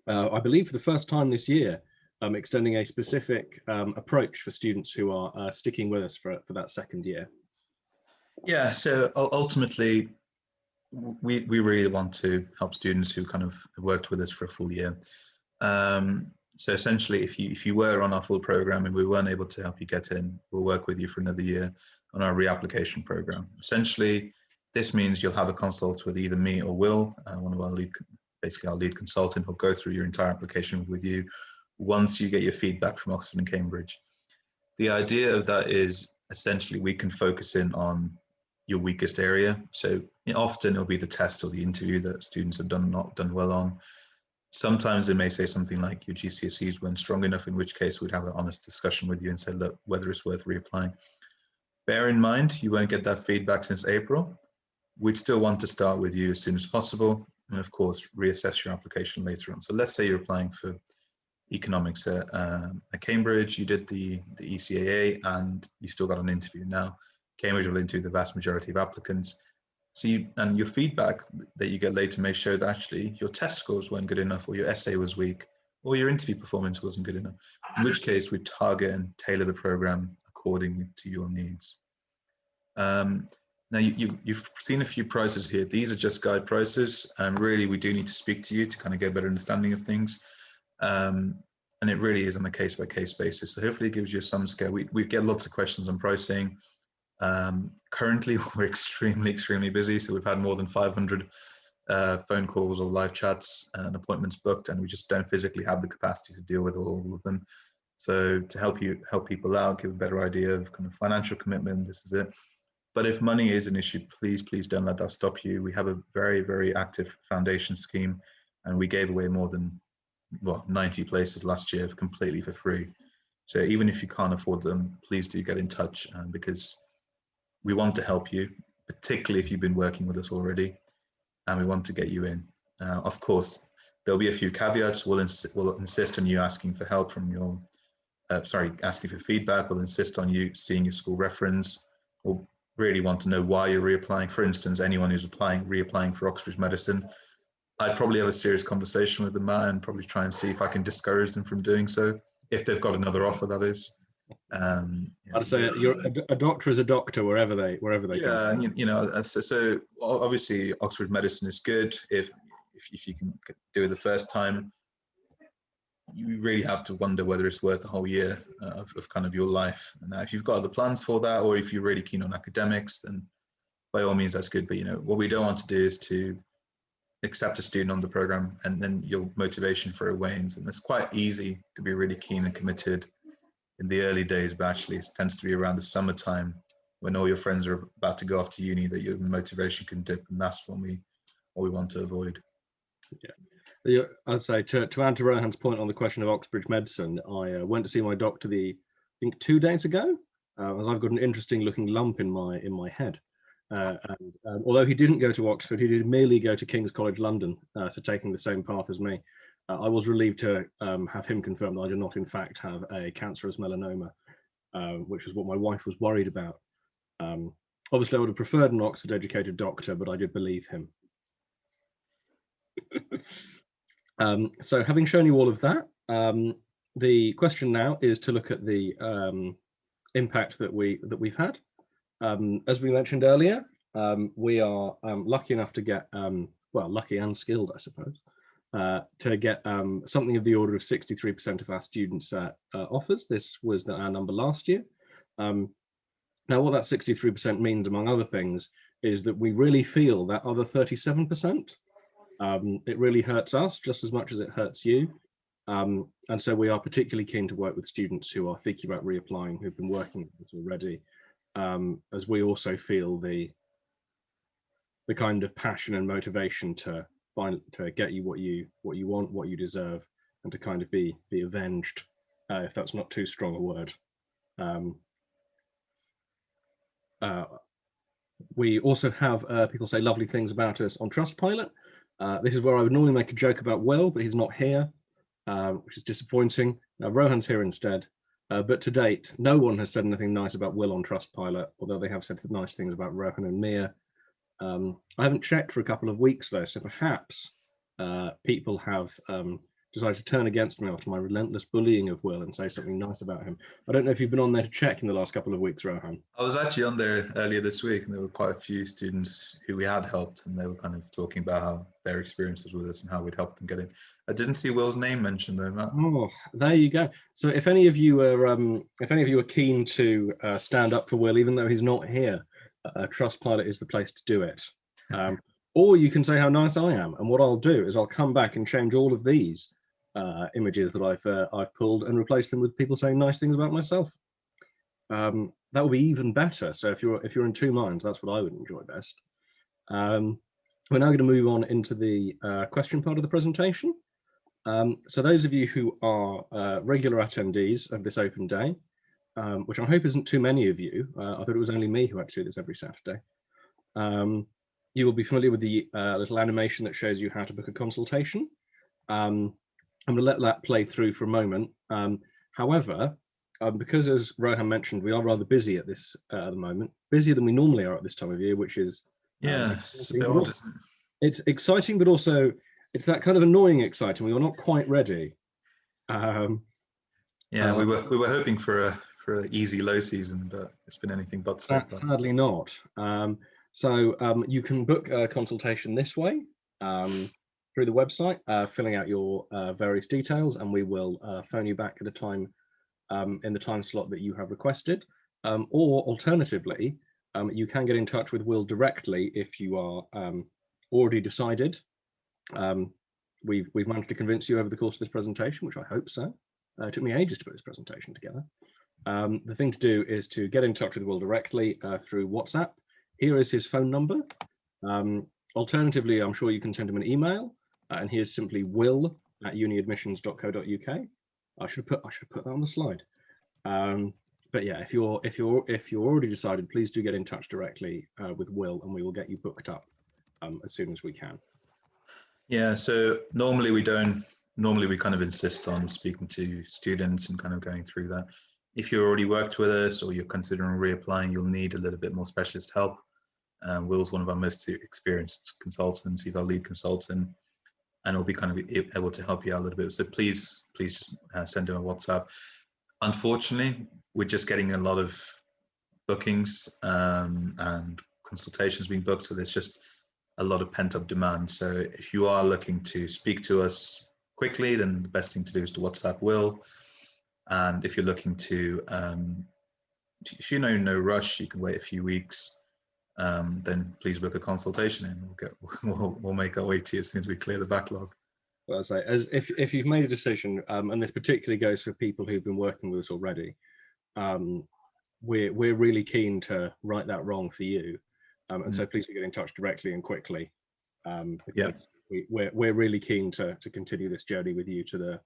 I believe for the first time this year, extending a specific approach for students who are sticking with us for that second year. Yeah, so ultimately, we really want to help students who kind of worked with us for a full year. So essentially, if you were on our full program and we weren't able to help you get in, we'll work with you for another year on our reapplication program. Essentially, this means you'll have a consult with either me or Will, one of our basically our lead consultant, who'll go through your entire application with you once you get your feedback from Oxford and Cambridge. The idea of that is essentially we can focus in on your weakest area. So often it'll be the test or the interview that students have not done well on. Sometimes they may say something like your GCSEs weren't strong enough, in which case we'd have an honest discussion with you and say, look, whether it's worth reapplying. Bear in mind, you won't get that feedback since April. We'd still want to start with you as soon as possible. And of course, reassess your application later on. So let's say you're applying for economics at Cambridge, you did the ECAA and you still got an interview. Now, Cambridge will interview the vast majority of applicants. So and your feedback that you get later may show that actually your test scores weren't good enough, or your essay was weak, or your interview performance wasn't good enough, in which case we target and tailor the program according to your needs. Now you've seen a few prices here. These are just guide prices, and really we do need to speak to you to kind of get a better understanding of things. And it really is on a case-by-case basis. So hopefully it gives you some scale. We get lots of questions on pricing. Currently we're extremely busy, so we've had more than 500 phone calls or live chats and appointments booked, and we just don't physically have the capacity to deal with all of them. So to help people out, give a better idea of kind of financial commitment, this is it. But if money is an issue, please don't let that stop you. We have a very active foundation scheme, and we gave away more than 90 places last year completely for free. So even if you can't afford them, please do get in touch, because we want to help you, particularly if you've been working with us already, and we want to get you in. Of course, there'll be a few caveats. We'll insist on you asking for help from your, asking for feedback. We'll insist on you seeing your school reference. We'll really want to know why you're reapplying. For instance, anyone who's reapplying for Oxbridge Medicine, I'd probably have a serious conversation with them and probably try and see if I can discourage them from doing so, if they've got another offer, that is. I'd say a doctor is a doctor wherever they yeah, come from. So obviously Oxford Medicine is good if you can do it the first time. You really have to wonder whether it's worth a whole year of kind of your life. Now, if you've got other plans for that, or if you're really keen on academics, then by all means that's good. But what we don't want to do is to accept a student on the program and then your motivation for it wanes. And it's quite easy to be really keen and committed in the early days, but actually it tends to be around the summertime when all your friends are about to go off to uni that your motivation can dip, and that's what we want to avoid. Yeah, I'd say to add to Rohan's point on the question of Oxbridge Medicine, I went to see my doctor I think 2 days ago, as I've got an interesting looking lump in my head. And although he didn't go to Oxford, he did merely go to King's College London, so taking the same path as me. I was relieved to have him confirm that I do not in fact have a cancerous melanoma, which is what my wife was worried about. Obviously I would have preferred an Oxford educated doctor, but I did believe him. So having shown you all of that, the question now is to look at the impact that we've had. As we mentioned earlier, we are lucky enough to get, well, lucky and skilled, I suppose, to get something of the order of 63% of our students offers. This was our number last year. Now, what that 63% means, among other things, is that we really feel that other 37%. It really hurts us just as much as it hurts you. And so we are particularly keen to work with students who are thinking about reapplying, who've been working with us already, as we also feel the the kind of passion and motivation to get you what you want, what you deserve, and to kind of be avenged, if that's not too strong a word. We also have people say lovely things about us on Trustpilot. This is where I would normally make a joke about Will, but he's not here, which is disappointing. Rohan's here instead. But to date, no one has said anything nice about Will on Trustpilot, although they have said nice things about Rohan and Mia. I haven't checked for a couple of weeks though, so perhaps people have decided to turn against me after my relentless bullying of Will and say something nice about him. I don't know if you've been on there to check in the last couple of weeks, Rohan. I was actually on there earlier this week, and there were quite a few students who we had helped, and they were kind of talking about how their experiences with us and how we'd helped them get in. I didn't see Will's name mentioned though, Matt. Oh, there you go. So if any of you are keen to stand up for Will, even though he's not here, Trustpilot is the place to do it. Or you can say how nice I am, and what I'll do is I'll come back and change all of these images that I've pulled and replace them with people saying nice things about myself. That would be even better. So if you're in two minds, that's what I would enjoy best. We're now going to move on into the question part of the presentation. So those of you who are regular attendees of this open day, which I hope isn't too many of you, I thought it was only me who had to do this every Saturday. You will be familiar with the little animation that shows you how to book a consultation. I'm going to let that play through for a moment. However, because as Rohan mentioned, we are rather busy at the moment, busier than we normally are at this time of year, which is it's a bit odd, isn't it? It's exciting, but also it's that kind of annoying exciting. We are not quite ready. We were hoping for an easy low season, but it's been anything but so far. Sadly not. So you can book a consultation this way. Through the website, filling out your various details, and we will phone you back at a time in the time slot that you have requested. Or alternatively, you can get in touch with Will directly if you are already decided. We've managed to convince you over the course of this presentation, which I hope so. It took me ages to put this presentation together. The thing to do is to get in touch with Will directly through WhatsApp. Here is his phone number. Alternatively, I'm sure you can send him an email. And here's simply will@uniadmissions.co.uk. I should put that on the slide. But yeah, if you're already decided, please do get in touch directly with Will, and we will get you booked up as soon as we can. Yeah. So normally we kind of insist on speaking to students and kind of going through that. If you already worked with us or you're considering reapplying, you'll need a little bit more specialist help. Will's one of our most experienced consultants. He's our lead consultant, and will be kind of able to help you out a little bit. So please just send him a WhatsApp. Unfortunately, we're just getting a lot of bookings and consultations being booked, so there's just a lot of pent-up demand. So if you are looking to speak to us quickly, then the best thing to do is to WhatsApp Will. And if you're looking to, if you know no rush, you can wait a few weeks. Then please book a consultation, and we'll make our way to you as soon as we clear the backlog. Well, I say, as if you've made a decision, and this particularly goes for people who've been working with us already, we're really keen to right that wrong for you, and so please do get in touch directly and quickly. We're really keen to continue this journey with you to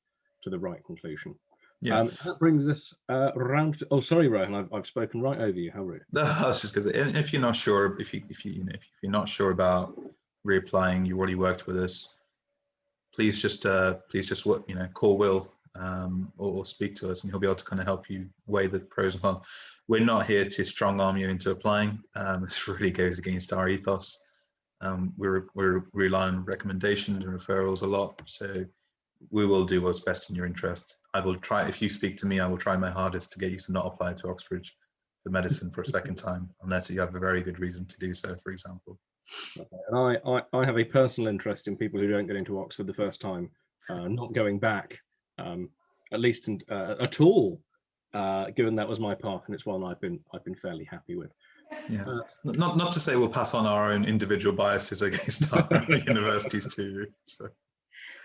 the right conclusion. So that brings us around to, oh, sorry, Rohan, I've spoken right over you. How rude. No, that's just because if you're not sure, if you're not sure about reapplying, you already worked with us, please just call Will or speak to us, and he'll be able to kind of help you weigh the pros and cons. We're not here to strong arm you into applying. This really goes against our ethos. We rely on recommendations and referrals a lot, so we will do what's best in your interest. I will try, if you speak to me, I will try my hardest to get you to not apply to Oxbridge for medicine for a second time, unless you have a very good reason to do so, for example. And I have a personal interest in people who don't get into Oxford the first time, not going back, at least at all, given that was my path, and it's one I've been fairly happy with. Yeah, not to say we'll pass on our own individual biases against our universities to you. So.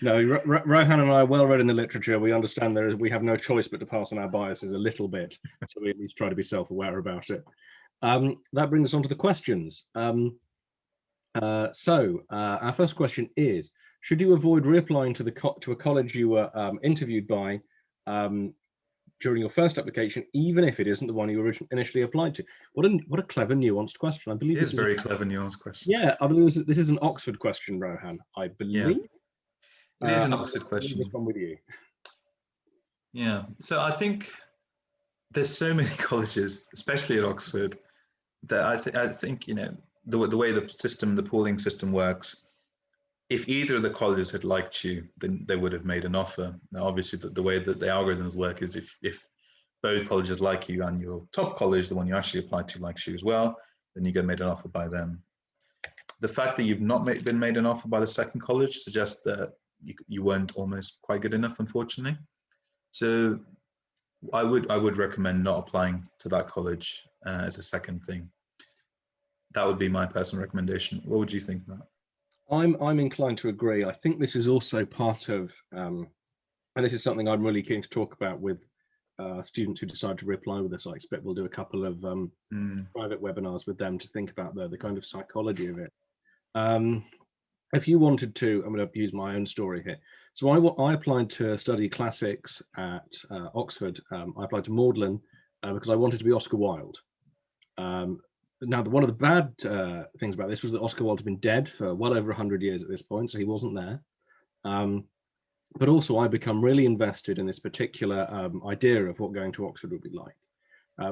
No, Rohan and I are well read in the literature. We understand we have no choice but to pass on our biases a little bit, so we at least try to be self-aware about it. That brings us on to the questions. Our first question is, should you avoid reapplying to a college you were interviewed by during your first application, even if it isn't the one you initially applied to? What a clever, nuanced question. I believe It is a very clever, nuanced question. Yeah, I believe this is an Oxford question, Rohan. I believe. Yeah. It is an Oxford question. I'll leave this one with you. Yeah. So I think there's so many colleges, especially at Oxford, that I think the way the pooling system works. If either of the colleges had liked you, then they would have made an offer. Now, obviously, the way that the algorithms work is if both colleges like you and your top college, the one you actually applied to, likes you as well, then you get made an offer by them. The fact that you've not been made an offer by the second college suggests that you weren't almost quite good enough, unfortunately. So I would recommend not applying to that college as a second thing. That would be my personal recommendation. What would you think, Matt? I'm inclined to agree. I think this is also part of, and this is something I'm really keen to talk about with students who decide to reapply with us. I expect we'll do a couple of private webinars with them to think about the kind of psychology of it. If you wanted to, I'm going to use my own story here. So I applied to study classics at Oxford. I applied to Magdalen because I wanted to be Oscar Wilde. Now, one of the bad things about this was that Oscar Wilde had been dead for well over 100 years at this point, so he wasn't there. But also, I become really invested in this particular idea of what going to Oxford would be like.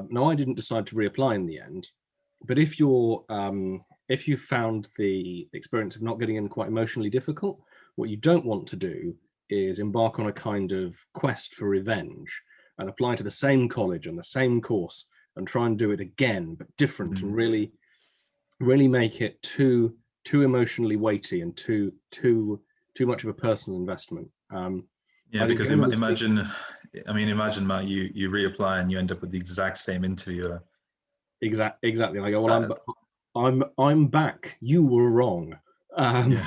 Now, I didn't decide to reapply in the end, but if you found the experience of not getting in quite emotionally difficult, what you don't want to do is embark on a kind of quest for revenge and apply to the same college and the same course and try and do it again, but different, and really make it too emotionally weighty and too much of a personal investment. Yeah, because imagine, Matt, you reapply and you end up with the exact same interviewer. Exactly. And I go, well, I'm back. You were wrong. Yeah.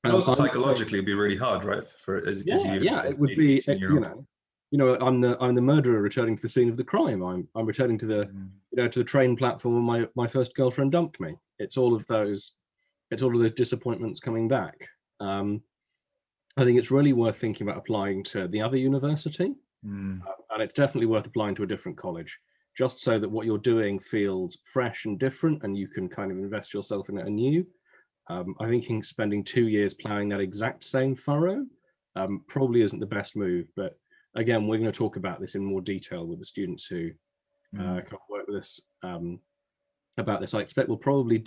Also, psychologically, it'd be really hard, right? It would be. I'm the murderer returning to the scene of the crime. I'm returning to the to the train platform where my first girlfriend dumped me. It's all of those disappointments coming back. I think it's really worth thinking about applying to the other university, and it's definitely worth applying to a different college, just so that what you're doing feels fresh and different, and you can kind of invest yourself in it anew. I think spending 2 years plowing that exact same furrow probably isn't the best move, but again, we're going to talk about this in more detail with the students who come work with us about this. I expect we'll probably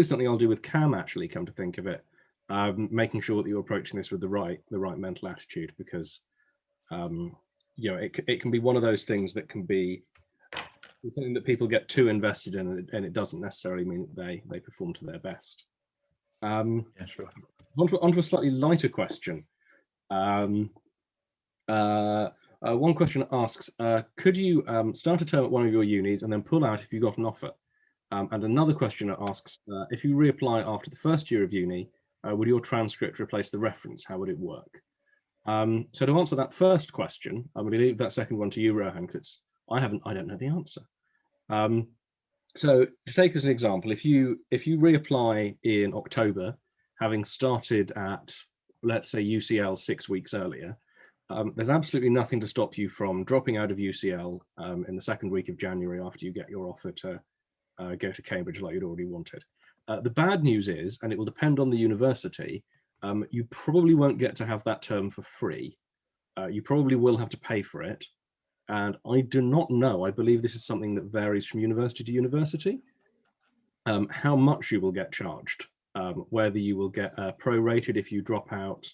something I'll do with Cam, actually, come to think of it, making sure that you're approaching this with the right mental attitude, because it can be one of those things that can be something that people get too invested in, and it doesn't necessarily mean that they perform to their best. Yeah, sure. Onto a slightly lighter question. One question asks, could you start a term at one of your unis and then pull out if you got an offer? And another question asks, if you reapply after the first year of uni, would your transcript replace the reference? How would it work? So to answer that first question, I'm going to leave that second one to you, Rohan, because I don't know the answer. So to take as an example, if you reapply in October, having started at, let's say, UCL 6 weeks earlier, there's absolutely nothing to stop you from dropping out of UCL in the second week of January after you get your offer to go to Cambridge like you'd already wanted. The bad news is, and it will depend on the university, you probably won't get to have that term for free. You probably will have to pay for it. And I do not know, I believe this is something that varies from university to university, how much you will get charged, whether you will get prorated if you drop out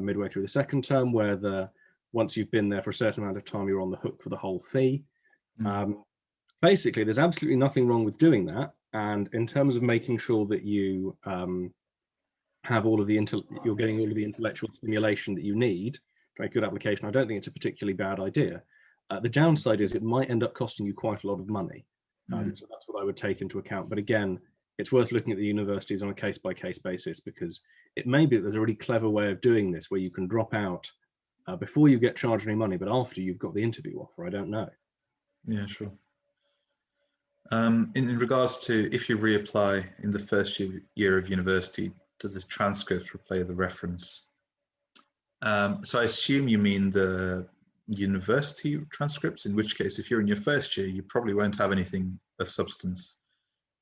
midway through the second term, whether once you've been there for a certain amount of time, you're on the hook for the whole fee. Basically, there's absolutely nothing wrong with doing that. And in terms of making sure that you have all of you're getting all of the intellectual stimulation that you need to make a good application, I don't think it's a particularly bad idea. The downside is it might end up costing you quite a lot of money. So that's what I would take into account. But again, it's worth looking at the universities on a case-by-case basis, because it may be that there's a really clever way of doing this where you can drop out before you get charged any money, but after you've got the interview offer. I don't know. Yeah, sure. In regards to if you reapply in the first year of university, does the transcript replay the reference? So I assume you mean the university transcripts, in which case, if you're in your first year, you probably won't have anything of substance.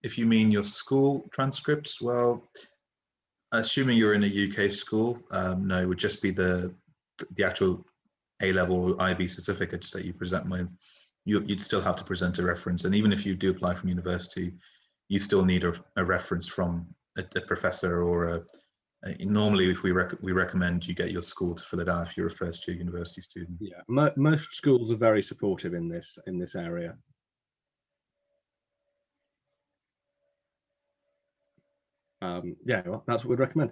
If you mean your school transcripts, well, assuming you're in a UK school, no, it would just be the actual A-level IB certificates that you present with. You'd still have to present a reference, and even if you do apply from university, you still need a reference from a professor or normally if we recommend you get your school to fill it out if you're a first year university student. Yeah, most schools are very supportive in this area. Yeah, well, that's what we'd recommend.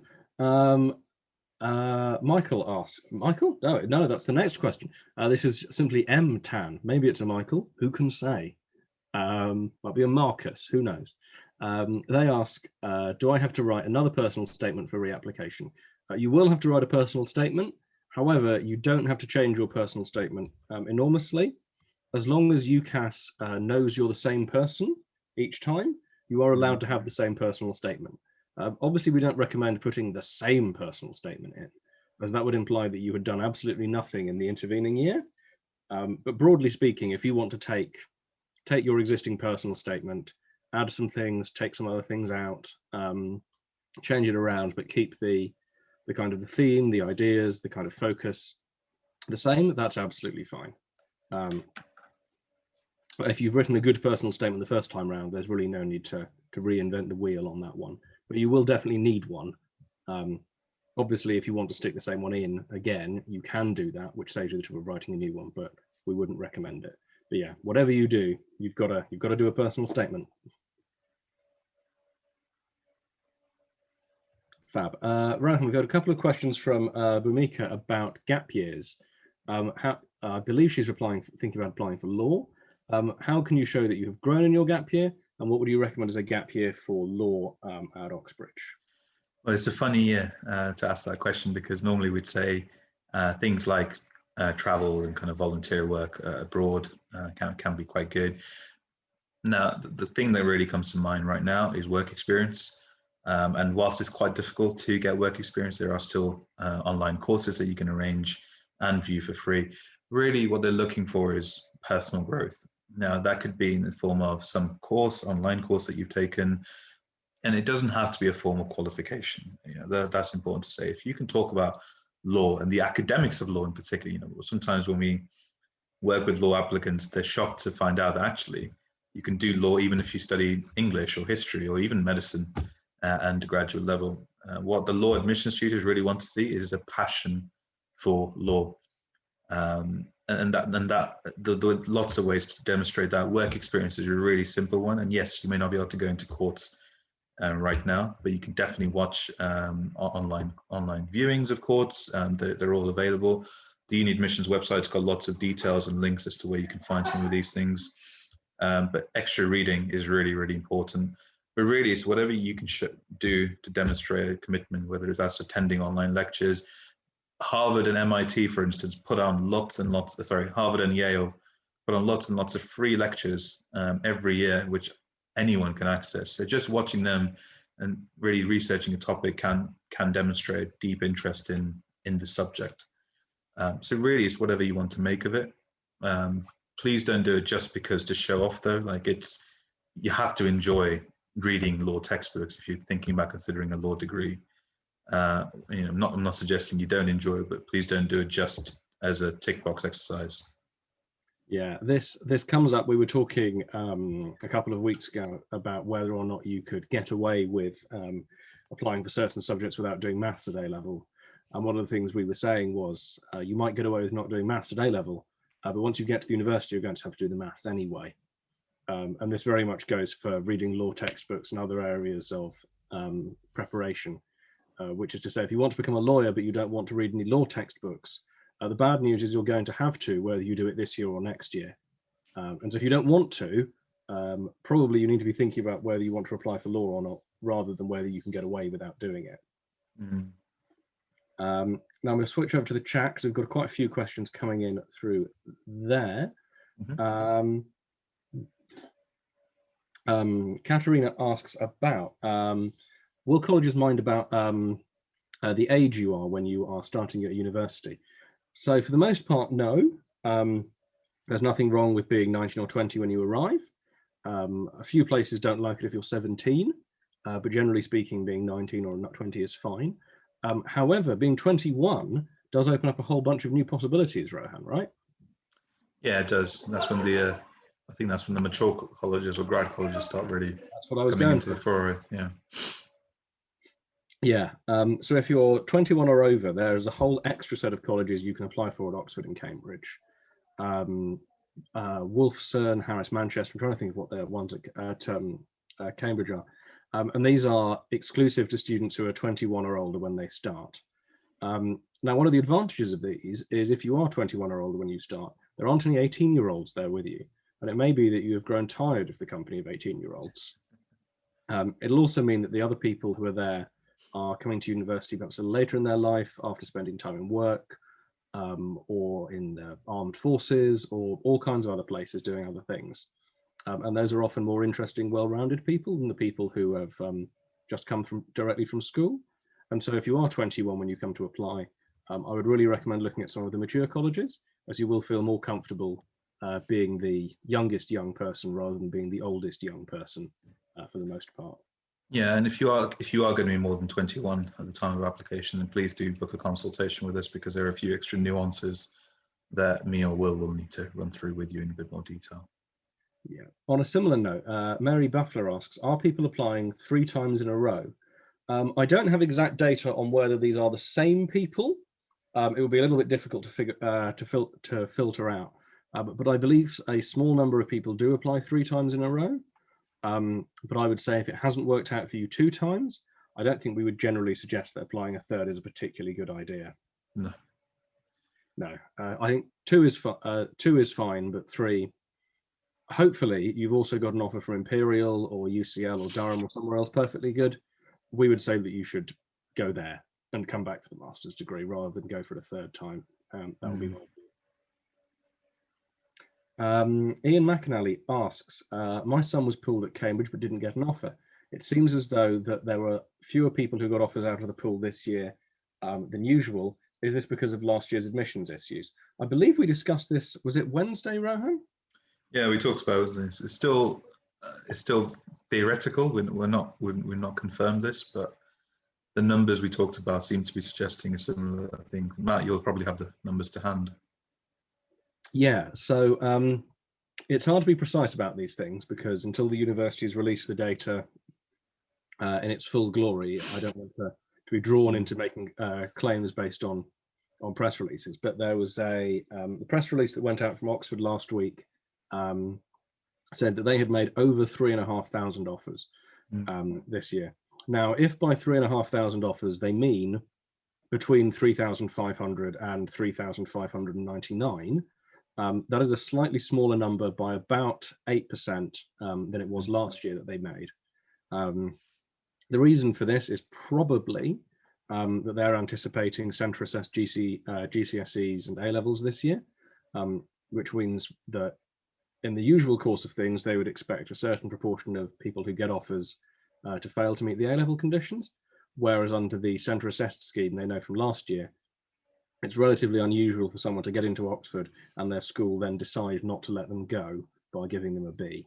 Michael asks, Michael? No, that's the next question. This is simply M Tan. Maybe it's a Michael, who can say? Might be a Marcus, who knows? They ask, do I have to write another personal statement for reapplication? You will have to write a personal statement. However, you don't have to change your personal statement enormously. As long as Ucas knows you're the same person each time, you are allowed to have the same personal statement. Obviously, we don't recommend putting the same personal statement in, as that would imply that you had done absolutely nothing in the intervening year. But broadly speaking, if you want to take your existing personal statement, add some things, take some other things out, change it around, but keep the kind of the theme, the ideas, the kind of focus the same, that's absolutely fine. But if you've written a good personal statement the first time round, there's really no need to reinvent the wheel on that one. But you will definitely need one. Obviously, if you want to stick the same one in again, you can do that, which saves you the trouble of writing a new one, but we wouldn't recommend it. But yeah, whatever you do, you've got to do a personal statement. Fab. Rohan, we've got a couple of questions from Bhumika about gap years. I believe she's thinking about applying for law. How can you show that you have grown in your gap year, and what would you recommend as a gap year for law at Oxbridge? Well, it's a funny year to ask that question, because normally we'd say things like travel and kind of volunteer work abroad can be quite good. Now, the thing that really comes to mind right now is work experience. And whilst it's quite difficult to get work experience, there are still online courses that you can arrange and view for free. Really, what they're looking for is personal growth. Now, that could be in the form of some online course that you've taken, and it doesn't have to be a formal qualification. That's important to say. If you can talk about law and the academics of law in particular, sometimes when we work with law applicants, they're shocked to find out that actually you can do law even if you study English or history or even medicine at undergraduate level. What the law admissions tutors really want to see is a passion for law. And the lots of ways to demonstrate that. Work experience is a really simple one. And yes, you may not be able to go into courts right now, but you can definitely watch online viewings of courts. They're all available. The UniAdmissions website's got lots of details and links as to where you can find some of these things. But extra reading is really, really important. But really, it's whatever you can do to demonstrate a commitment, whether that's attending online lectures. Harvard and MIT, for instance, put on lots and lots, Harvard and Yale put on lots and lots of free lectures every year, which anyone can access. So just watching them and really researching a topic can demonstrate deep interest in the subject. So really, it's whatever you want to make of it. Please don't do it just because to show off, though. You have to enjoy reading law textbooks if you're thinking about considering a law degree. I'm not suggesting you don't enjoy it, but please don't do it just as a tick box exercise. Yeah, this comes up. We were talking a couple of weeks ago about whether or not you could get away with applying for certain subjects without doing maths at A level. And one of the things we were saying was you might get away with not doing maths at A level, but once you get to the university, you're going to have to do the maths anyway. And this very much goes for reading law textbooks and other areas of preparation, which is to say, if you want to become a lawyer, but you don't want to read any law textbooks, the bad news is you're going to have to, whether you do it this year or next year. And so if you don't want to, probably you need to be thinking about whether you want to apply for law or not, rather than whether you can get away without doing it. Mm-hmm. Now I'm going to switch over to the chat because we've got quite a few questions coming in through there. Mm-hmm. Katerina asks about, will colleges mind about the age you are when you are starting at university? So for the most part, no. There's nothing wrong with being 19 or 20 when you arrive. A few places don't like it if you're 17, but generally speaking, being 19 or not 20 is fine. However, being 21 does open up a whole bunch of new possibilities, Rohan, right? Yeah, it does. That's when I think that's when the mature colleges or grad colleges start really That's what I was coming going into the fore. Yeah. Yeah. So if you're 21 or over, there's a whole extra set of colleges you can apply for at Oxford and Cambridge. Wolfson, Harris, Manchester. I'm trying to think of what their ones at Cambridge are. And these are exclusive to students who are 21 or older when they start. Now, one of the advantages of these is if you are 21 or older when you start, there aren't any 18-year-olds there with you. And it may be that you have grown tired of the company of 18-year-olds. It'll also mean that the other people who are there are coming to university perhaps a little later in their life after spending time in work, or in the armed forces, or all kinds of other places doing other things. And those are often more interesting, well-rounded people than the people who have just come directly from school. And so if you are 21 when you come to apply, I would really recommend looking at some of the mature colleges, as you will feel more comfortable being the youngest young person rather than being the oldest young person for the most part. Yeah, and if you are going to be more than 21 at the time of application, then please do book a consultation with us, because there are a few extra nuances that me or Will need to run through with you in a bit more detail. Yeah. On a similar note, Mary Buffler asks, are people applying 3 times in a row? I don't have exact data on whether these are the same people. It would be a little bit difficult to figure to filter out, but I believe a small number of people do apply 3 times in a row. But I would say if it hasn't worked out for you 2 times, I don't think we would generally suggest that applying a third is a particularly good idea. No. No, I think 2 is fine, but 3. Hopefully, you've also got an offer from Imperial or UCL or Durham or somewhere else perfectly good. We would say that you should go there and come back for the master's degree rather than go for it a 3rd time. That would be Ian McAnally asks, my son was pooled at Cambridge but didn't get an offer. It seems as though that there were fewer people who got offers out of the pool this year than usual. Is this because of last year's admissions issues? I believe we discussed this. Was it Wednesday, Rohan? Yeah, we talked about this. It's still theoretical. We're not confirmed this, but the numbers we talked about seem to be suggesting a similar thing. Matt, you'll probably have the numbers to hand. Yeah, so it's hard to be precise about these things, because until the universities release the data in its full glory, I don't want to be drawn into making claims based on press releases. But there was the press release that went out from Oxford last week said that they had made over 3,500 offers this year. Now, if by 3,500 offers they mean between 3,500 and 3,599, that is a slightly smaller number by about 8% than it was last year that they made. The reason for this is probably that they're anticipating centre assessed GCSEs and A-levels this year, which means that in the usual course of things, they would expect a certain proportion of people who get offers to fail to meet the A-level conditions, whereas under the centre assessed scheme, they know from last year, it's relatively unusual for someone to get into Oxford and their school then decide not to let them go by giving them a B.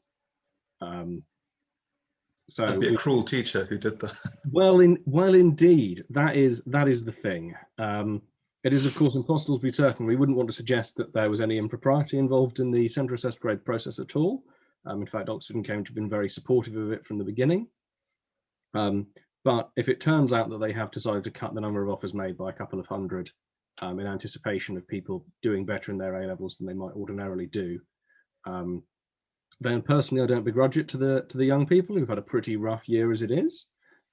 So that'd be a cruel teacher who did that. Well, indeed, that is the thing. It is, of course, impossible to be certain. We wouldn't want to suggest that there was any impropriety involved in the centre assessed grade process at all. In fact, Oxford and Cambridge have been very supportive of it from the beginning. But if it turns out that they have decided to cut the number of offers made by a couple of hundred in anticipation of people doing better in their A-levels than they might ordinarily do, then personally I don't begrudge it to the young people who've had a pretty rough year as it is,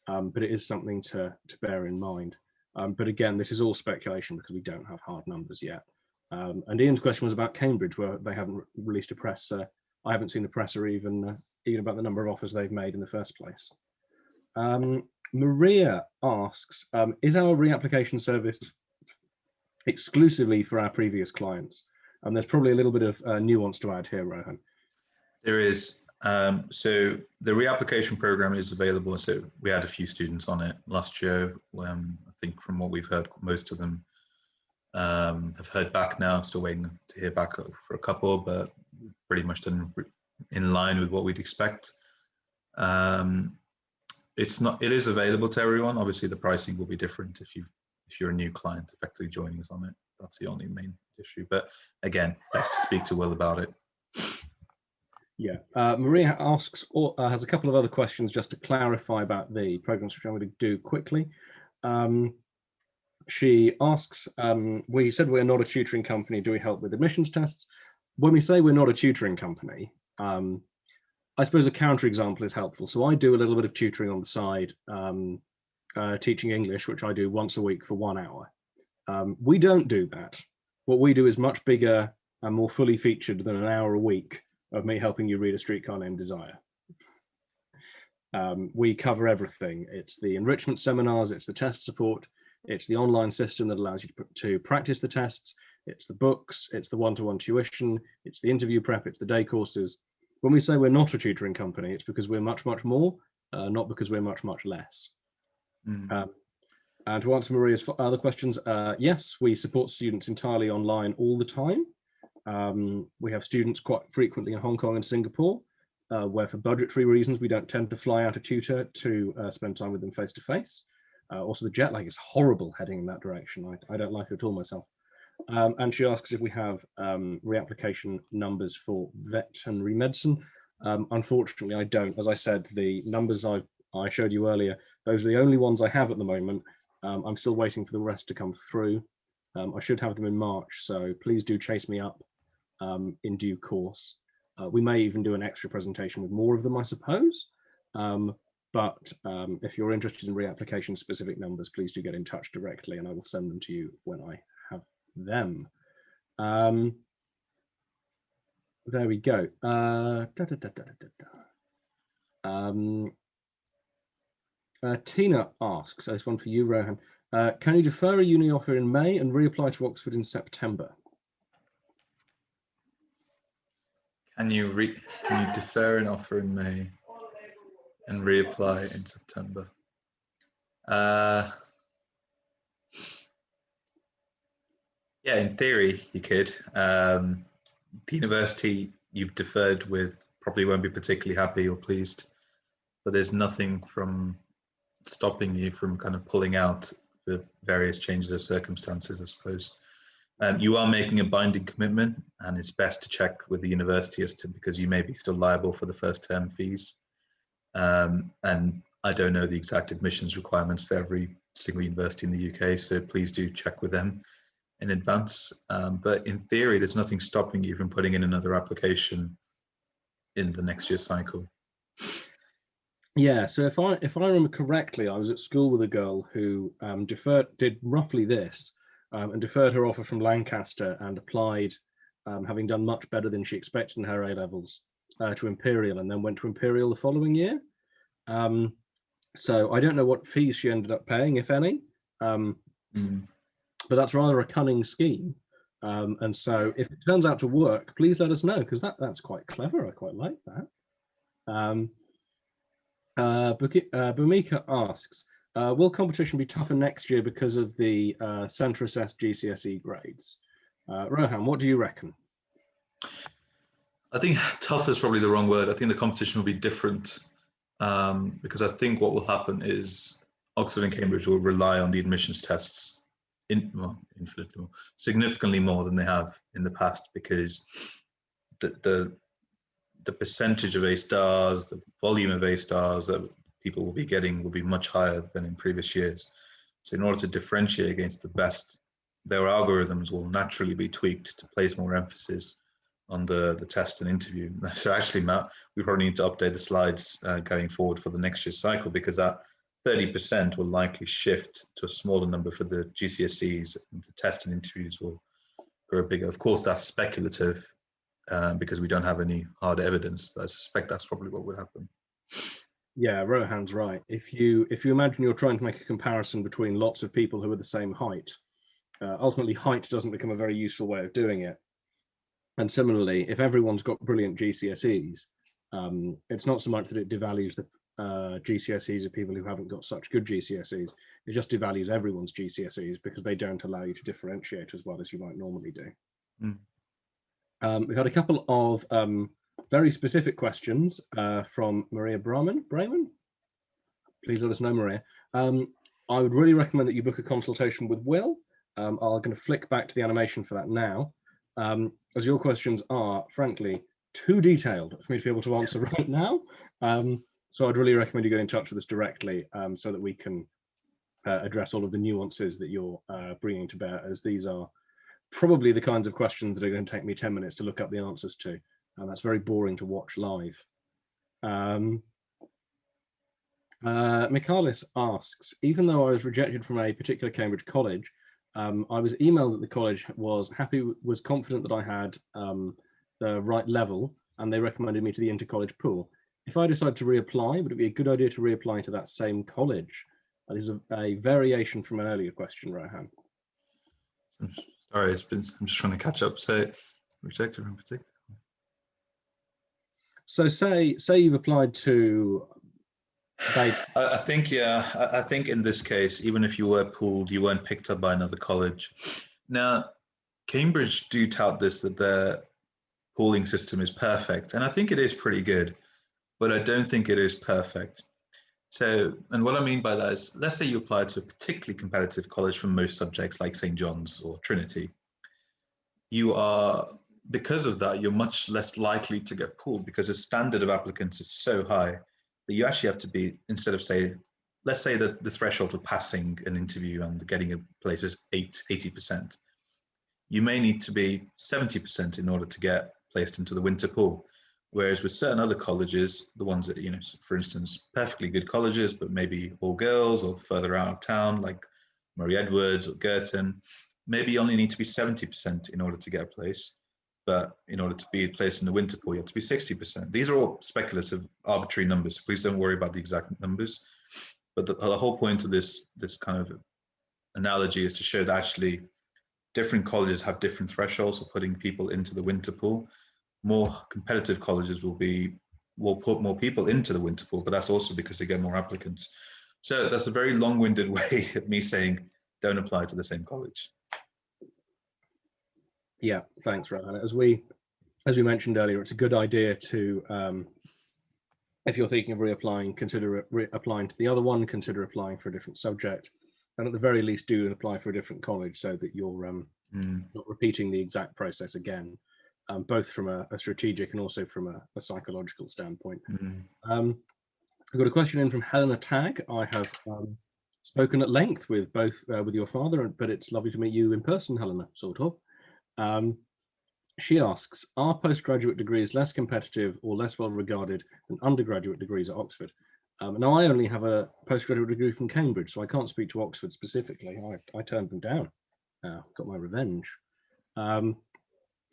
but it is something to bear in mind. But again, this is all speculation because we don't have hard numbers yet. And Ian's question was about Cambridge, where they haven't released a press. I haven't seen the press or even about the number of offers they've made in the first place. Maria asks, is our reapplication service exclusively for our previous clients? And there's probably a little bit of nuance to add here, Rohan. There is. So the reapplication program is available. So we had a few students on it last year. I think from what we've heard, most of them have heard back now. Still waiting to hear back for a couple, but pretty much done in line with what we'd expect. It is available to everyone. Obviously, the pricing will be different if you're a new client effectively joining us on it. That's the only main issue. But again, best to speak to Will about it. Yeah, Maria asks, or has a couple of other questions just to clarify about the programs, which I'm going to do quickly. She asks, we said we're not a tutoring company. Do we help with admissions tests? When we say we're not a tutoring company, I suppose a counterexample is helpful. So I do a little bit of tutoring on the side, teaching English, which I do once a week for 1 hour. We don't do that. What we do is much bigger and more fully featured than an hour a week of me helping you read A Streetcar Named Desire. We cover everything. It's the enrichment seminars, it's the test support, it's the online system that allows you to practice the tests, it's the books, it's the one-to-one tuition, it's the interview prep, it's the day courses. When we say we're not a tutoring company, it's because we're much, much more, not because we're much, much less. And to answer Maria's other questions, yes, we support students entirely online all the time. We have students quite frequently in Hong Kong and Singapore, where for budgetary reasons, we don't tend to fly out a tutor to spend time with them face to face. Also, the jet lag is horrible heading in that direction. I don't like it at all myself. And she asks if we have reapplication numbers for veterinary medicine. Unfortunately, I don't. As I said, the numbers I showed you earlier, those are the only ones I have at the moment. I'm still waiting for the rest to come through. I should have them in March, so please do chase me up in due course. We may even do an extra presentation with more of them, I suppose. But if you're interested in reapplication specific numbers, please do get in touch directly and I will send them to you when I have them. There we go. Tina asks, so this one for you, Rohan. Can you defer a uni offer in May and reapply to Oxford in September? Can you defer an offer in May and reapply in September? Yeah, in theory you could. The university you've deferred with probably won't be particularly happy or pleased, but there's nothing from stopping you from kind of pulling out the various changes of circumstances, I suppose. You are making a binding commitment, and it's best to check with the university as to, because you may be still liable for the first term fees. And I don't know the exact admissions requirements for every single university in the UK, so please do check with them in advance. But in theory, there's nothing stopping you from putting in another application in the next year's cycle. Yeah, so if I remember correctly, I was at school with a girl who did roughly this, and deferred her offer from Lancaster and applied, having done much better than she expected in her A-levels, to Imperial, and then went to Imperial the following year. So I don't know what fees she ended up paying, if any, but that's rather a cunning scheme. And so if it turns out to work, please let us know, because that's quite clever. I quite like that. Bhumika asks, will competition be tougher next year because of the centre assessed GCSE grades? Rohan, what do you reckon? I think tough is probably the wrong word. I think the competition will be different, because I think what will happen is Oxford and Cambridge will rely on the admissions tests infinitely more, significantly more than they have in the past, because the percentage of A stars, the volume of A stars that people will be getting will be much higher than in previous years. So in order to differentiate against the best, their algorithms will naturally be tweaked to place more emphasis on the test and interview. So actually, Matt, we probably need to update the slides going forward for the next year's cycle, because that 30% will likely shift to a smaller number for the GCSEs, and the test and interviews will grow bigger. Of course, that's speculative, because we don't have any hard evidence, but I suspect that's probably what would happen. Yeah, Rohan's right. If you imagine you're trying to make a comparison between lots of people who are the same height, ultimately height doesn't become a very useful way of doing it. And similarly, if everyone's got brilliant GCSEs, It's not so much that it devalues the GCSEs of people who haven't got such good GCSEs. It just devalues everyone's GCSEs because they don't allow you to differentiate as well as you might normally do. We've had a couple of very specific questions from Maria Brahman. Please let us know, Maria. I would really recommend that you book a consultation with Will. I'm going to flick back to the animation for that now, as your questions are, frankly, too detailed for me to be able to answer right now. So I'd really recommend you get in touch with us directly so that we can address all of the nuances that you're bringing to bear, as these are probably the kinds of questions that are going to take me 10 minutes to look up the answers to, and that's very boring to watch live. Michalis asks, even though I was rejected from a particular Cambridge college, I was emailed that the college was confident that I had the right level, and they recommended me to the inter-college pool. If I decide to reapply, would it be a good idea to reapply to that same college? This is a variation from an earlier question, Rohan. Sorry, I'm just trying to catch up. So, rejected from particular. So say you've applied to. I think, yeah, I think in this case, even if you were pooled, you weren't picked up by another college. Now, Cambridge do tout this, that their pooling system is perfect, and I think it is pretty good, but I don't think it is perfect. So, and what I mean by that is, let's say you apply to a particularly competitive college for most subjects like St. John's or Trinity. You are, because of that, you're much less likely to get pooled because the standard of applicants is so high that you actually have to be, instead of let's say that the threshold for passing an interview and getting a place is 80%. You may need to be 70% in order to get placed into the winter pool. Whereas with certain other colleges, the ones that, you know, for instance, perfectly good colleges, but maybe all girls or further out of town, like Murray Edwards or Girton, maybe you only need to be 70% in order to get a place. But in order to be placed in the winter pool, you have to be 60%. These are all speculative, arbitrary numbers. Please don't worry about the exact numbers. But the whole point of this kind of analogy is to show that actually different colleges have different thresholds for putting people into the winter pool. More competitive colleges will put more people into the winter pool, but that's also because they get more applicants. So that's a very long-winded way of me saying don't apply to the same college. Yeah, thanks, Rohan. As we mentioned earlier, it's a good idea to, if you're thinking of reapplying, consider applying to the other one, consider applying for a different subject, and at the very least do apply for a different college so that you're not repeating the exact process again. Both from a strategic and also from a psychological standpoint. I've got a question in from Helena Tagg. I have spoken at length with with your father, but it's lovely to meet you in person, Helena, sort of. She asks, are postgraduate degrees less competitive or less well regarded than undergraduate degrees at Oxford? Now, I only have a postgraduate degree from Cambridge, so I can't speak to Oxford specifically. I turned them down. Got my revenge.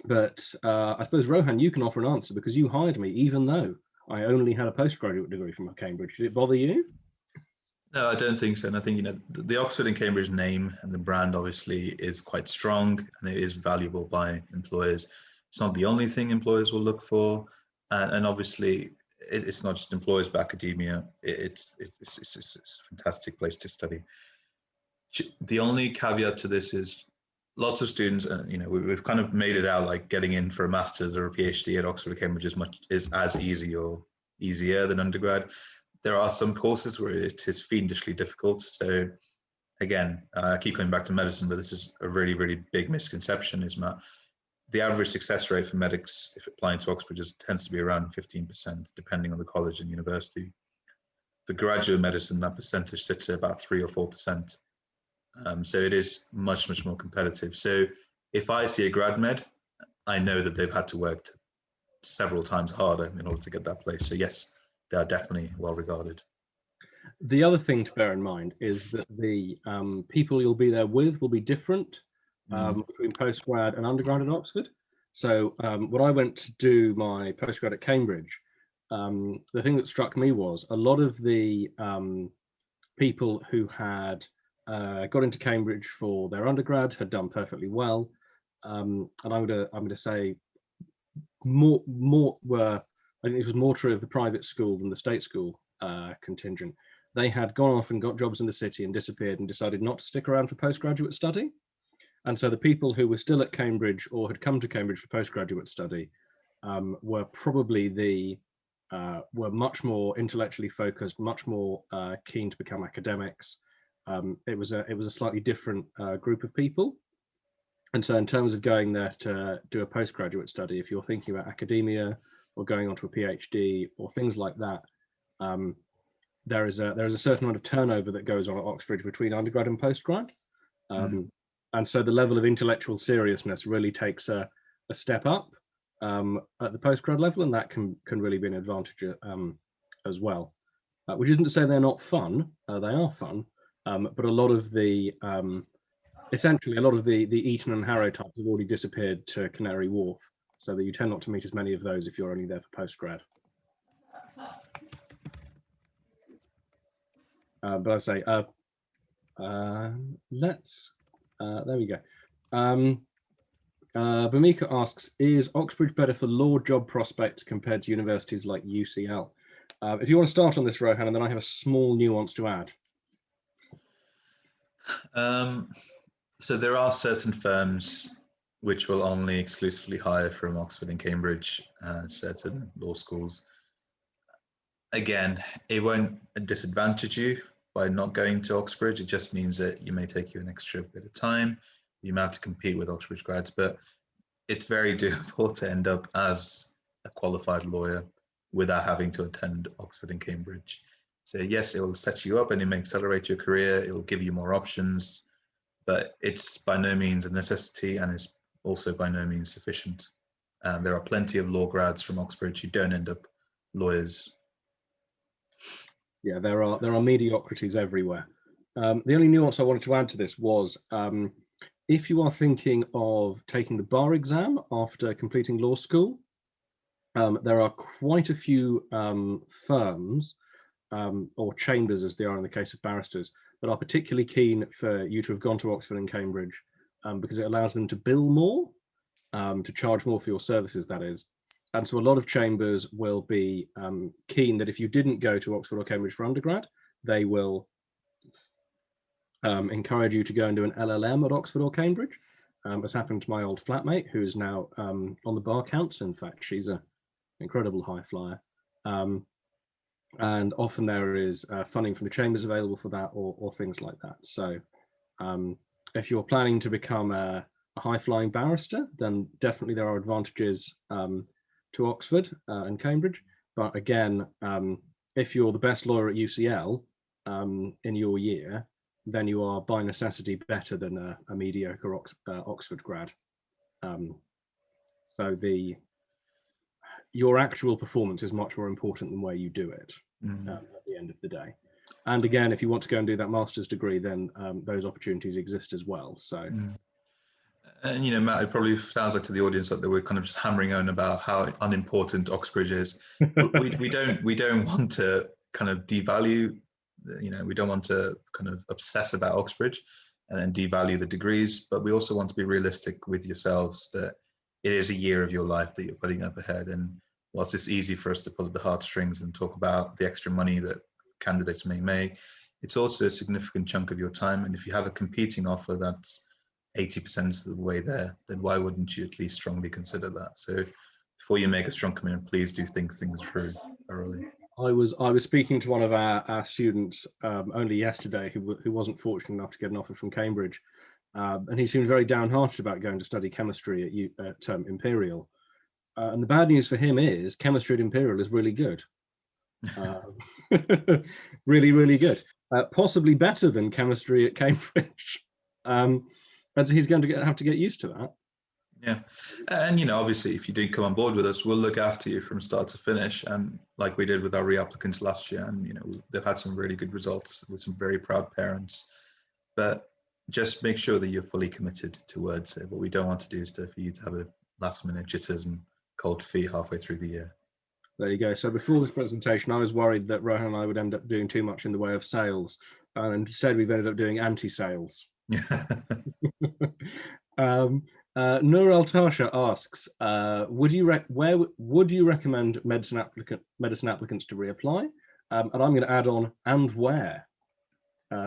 But I suppose, Rohan, you can offer an answer because you hired me, even though I only had a postgraduate degree from Cambridge. Did it bother you? No, I don't think so. And I think, you know, the Oxford and Cambridge name and the brand obviously is quite strong and it is valuable by employers. It's not the only thing employers will look for. And obviously, it's not just employers, but academia. It's a fantastic place to study. The only caveat to this is lots of students, you know, we've kind of made it out like getting in for a master's or a PhD at Oxford or Cambridge is as easy or easier than undergrad. There are some courses where it is fiendishly difficult. So again, I keep coming back to medicine, but this is a really, really big misconception, is the average success rate for medics, if applying to Oxford, tends to be around 15%, depending on the college and university. For graduate medicine, that percentage sits at about 3 or 4%. So it is much, much more competitive. So if I see a grad med, I know that they've had to work several times harder in order to get that place. So yes, they are definitely well regarded. The other thing to bear in mind is that the people you'll be there with will be different between postgrad and undergrad at Oxford. So when I went to do my postgrad at Cambridge, the thing that struck me was a lot of the people who had got into Cambridge for their undergrad had done perfectly well, and I'm going to say more were I think it was more true of the private school than the state school contingent. They had gone off and got jobs in the city and disappeared and decided not to stick around for postgraduate study. And so the people who were still at Cambridge or had come to Cambridge for postgraduate study were probably were much more intellectually focused, much more keen to become academics. It was a slightly different group of people. And so in terms of going there to do a postgraduate study, if you're thinking about academia or going on to a PhD or things like that, there is a certain amount of turnover that goes on at Oxbridge between undergrad and postgrad. And so the level of intellectual seriousness really takes a step up at the postgrad level, and that can really be an advantage as well. Which isn't to say they're not fun, they are fun, but a lot of the essentially, a lot of the Eton and Harrow types have already disappeared to Canary Wharf, so that you tend not to meet as many of those if you're only there for postgrad. But I say, there we go. Bamika asks, is Oxbridge better for law job prospects compared to universities like UCL? If you want to start on this, Rohan, and then I have a small nuance to add. So there are certain firms which will only exclusively hire from Oxford and Cambridge, certain law schools. Again, it won't disadvantage you by not going to Oxbridge. It just means that you may take you an extra bit of time. You may have to compete with Oxbridge grads, but it's very doable to end up as a qualified lawyer without having to attend Oxford and Cambridge. So yes, it will set you up and it may accelerate your career. It will give you more options, but it's by no means a necessity, and it's also by no means sufficient. There are plenty of law grads from Oxbridge who don't end up lawyers. Yeah, there are mediocrities everywhere. The only nuance I wanted to add to this was, if you are thinking of taking the bar exam after completing law school, there are quite a few firms, or chambers as they are in the case of barristers, that are particularly keen for you to have gone to Oxford and Cambridge, because it allows them to bill more, to charge more for your services, that is. And so a lot of chambers will be keen that if you didn't go to Oxford or Cambridge for undergrad, they will encourage you to go and do an LLM at Oxford or Cambridge. As happened to my old flatmate, who is now on the bar counts. In fact, she's an incredible high flyer. And often there is funding from the chambers available for that, or things like that. So if you're planning to become a high-flying barrister, then definitely there are advantages to Oxford and Cambridge. But again, if you're the best lawyer at UCL in your year, then you are by necessity better than a mediocre Oxford grad. So your actual performance is much more important than where you do it at the end of the day. And again, if you want to go and do that master's degree, then those opportunities exist as well. So. And you know, Matt, it probably sounds like to the audience that we're kind of just hammering on about how unimportant Oxbridge is. we don't want to kind of devalue. You know, we don't want to kind of obsess about Oxbridge and devalue the degrees, but we also want to be realistic with yourselves that it is a year of your life that you're putting up ahead. And whilst it's easy for us to pull at the heartstrings and talk about the extra money that candidates may make, it's also a significant chunk of your time. And if you have a competing offer that's 80% of the way there, then why wouldn't you at least strongly consider that? So before you make a strong commitment, please do think things through thoroughly. I was speaking to one of our students only yesterday who wasn't fortunate enough to get an offer from Cambridge, and he seemed very downhearted about going to study chemistry at Imperial. And the bad news for him is chemistry at Imperial is really good, really, really good, possibly better than chemistry at Cambridge. And so he's going to have to get used to that. Yeah, and you know, obviously, if you do come on board with us, we'll look after you from start to finish, and like we did with our reapplicants last year. And you know, they've had some really good results with some very proud parents. But just make sure that you're fully committed towards it. What we don't want to do is for you to have a last-minute jitters and cold feet halfway through the year. There you go. So before this presentation, I was worried that Rohan and I would end up doing too much in the way of sales, and instead we've ended up doing anti-sales. Nur Altasha asks, would you recommend medicine applicants to reapply? And I'm going to add on, and where?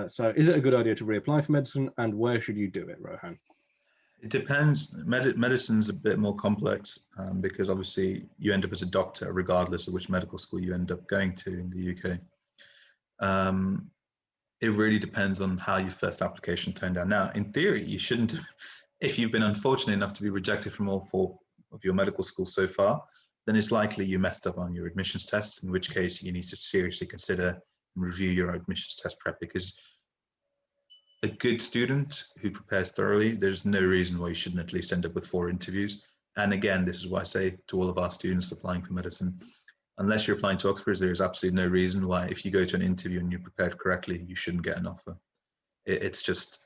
So is it a good idea to reapply for medicine, and where should you do it, Rohan? It depends. Medicine's a bit more complex because obviously you end up as a doctor regardless of which medical school you end up going to in the UK. It really depends on how your first application turned out. Now, in theory, you shouldn't, if you've been unfortunate enough to be rejected from all 4 of your medical schools so far, then it's likely you messed up on your admissions tests, in which case you need to seriously consider and review your admissions test prep, because a good student who prepares thoroughly, there's no reason why you shouldn't at least end up with 4 interviews. And again, this is what I say to all of our students applying for medicine. Unless you're applying to Oxbridge, there is absolutely no reason why, if you go to an interview and you're prepared correctly, you shouldn't get an offer. It's just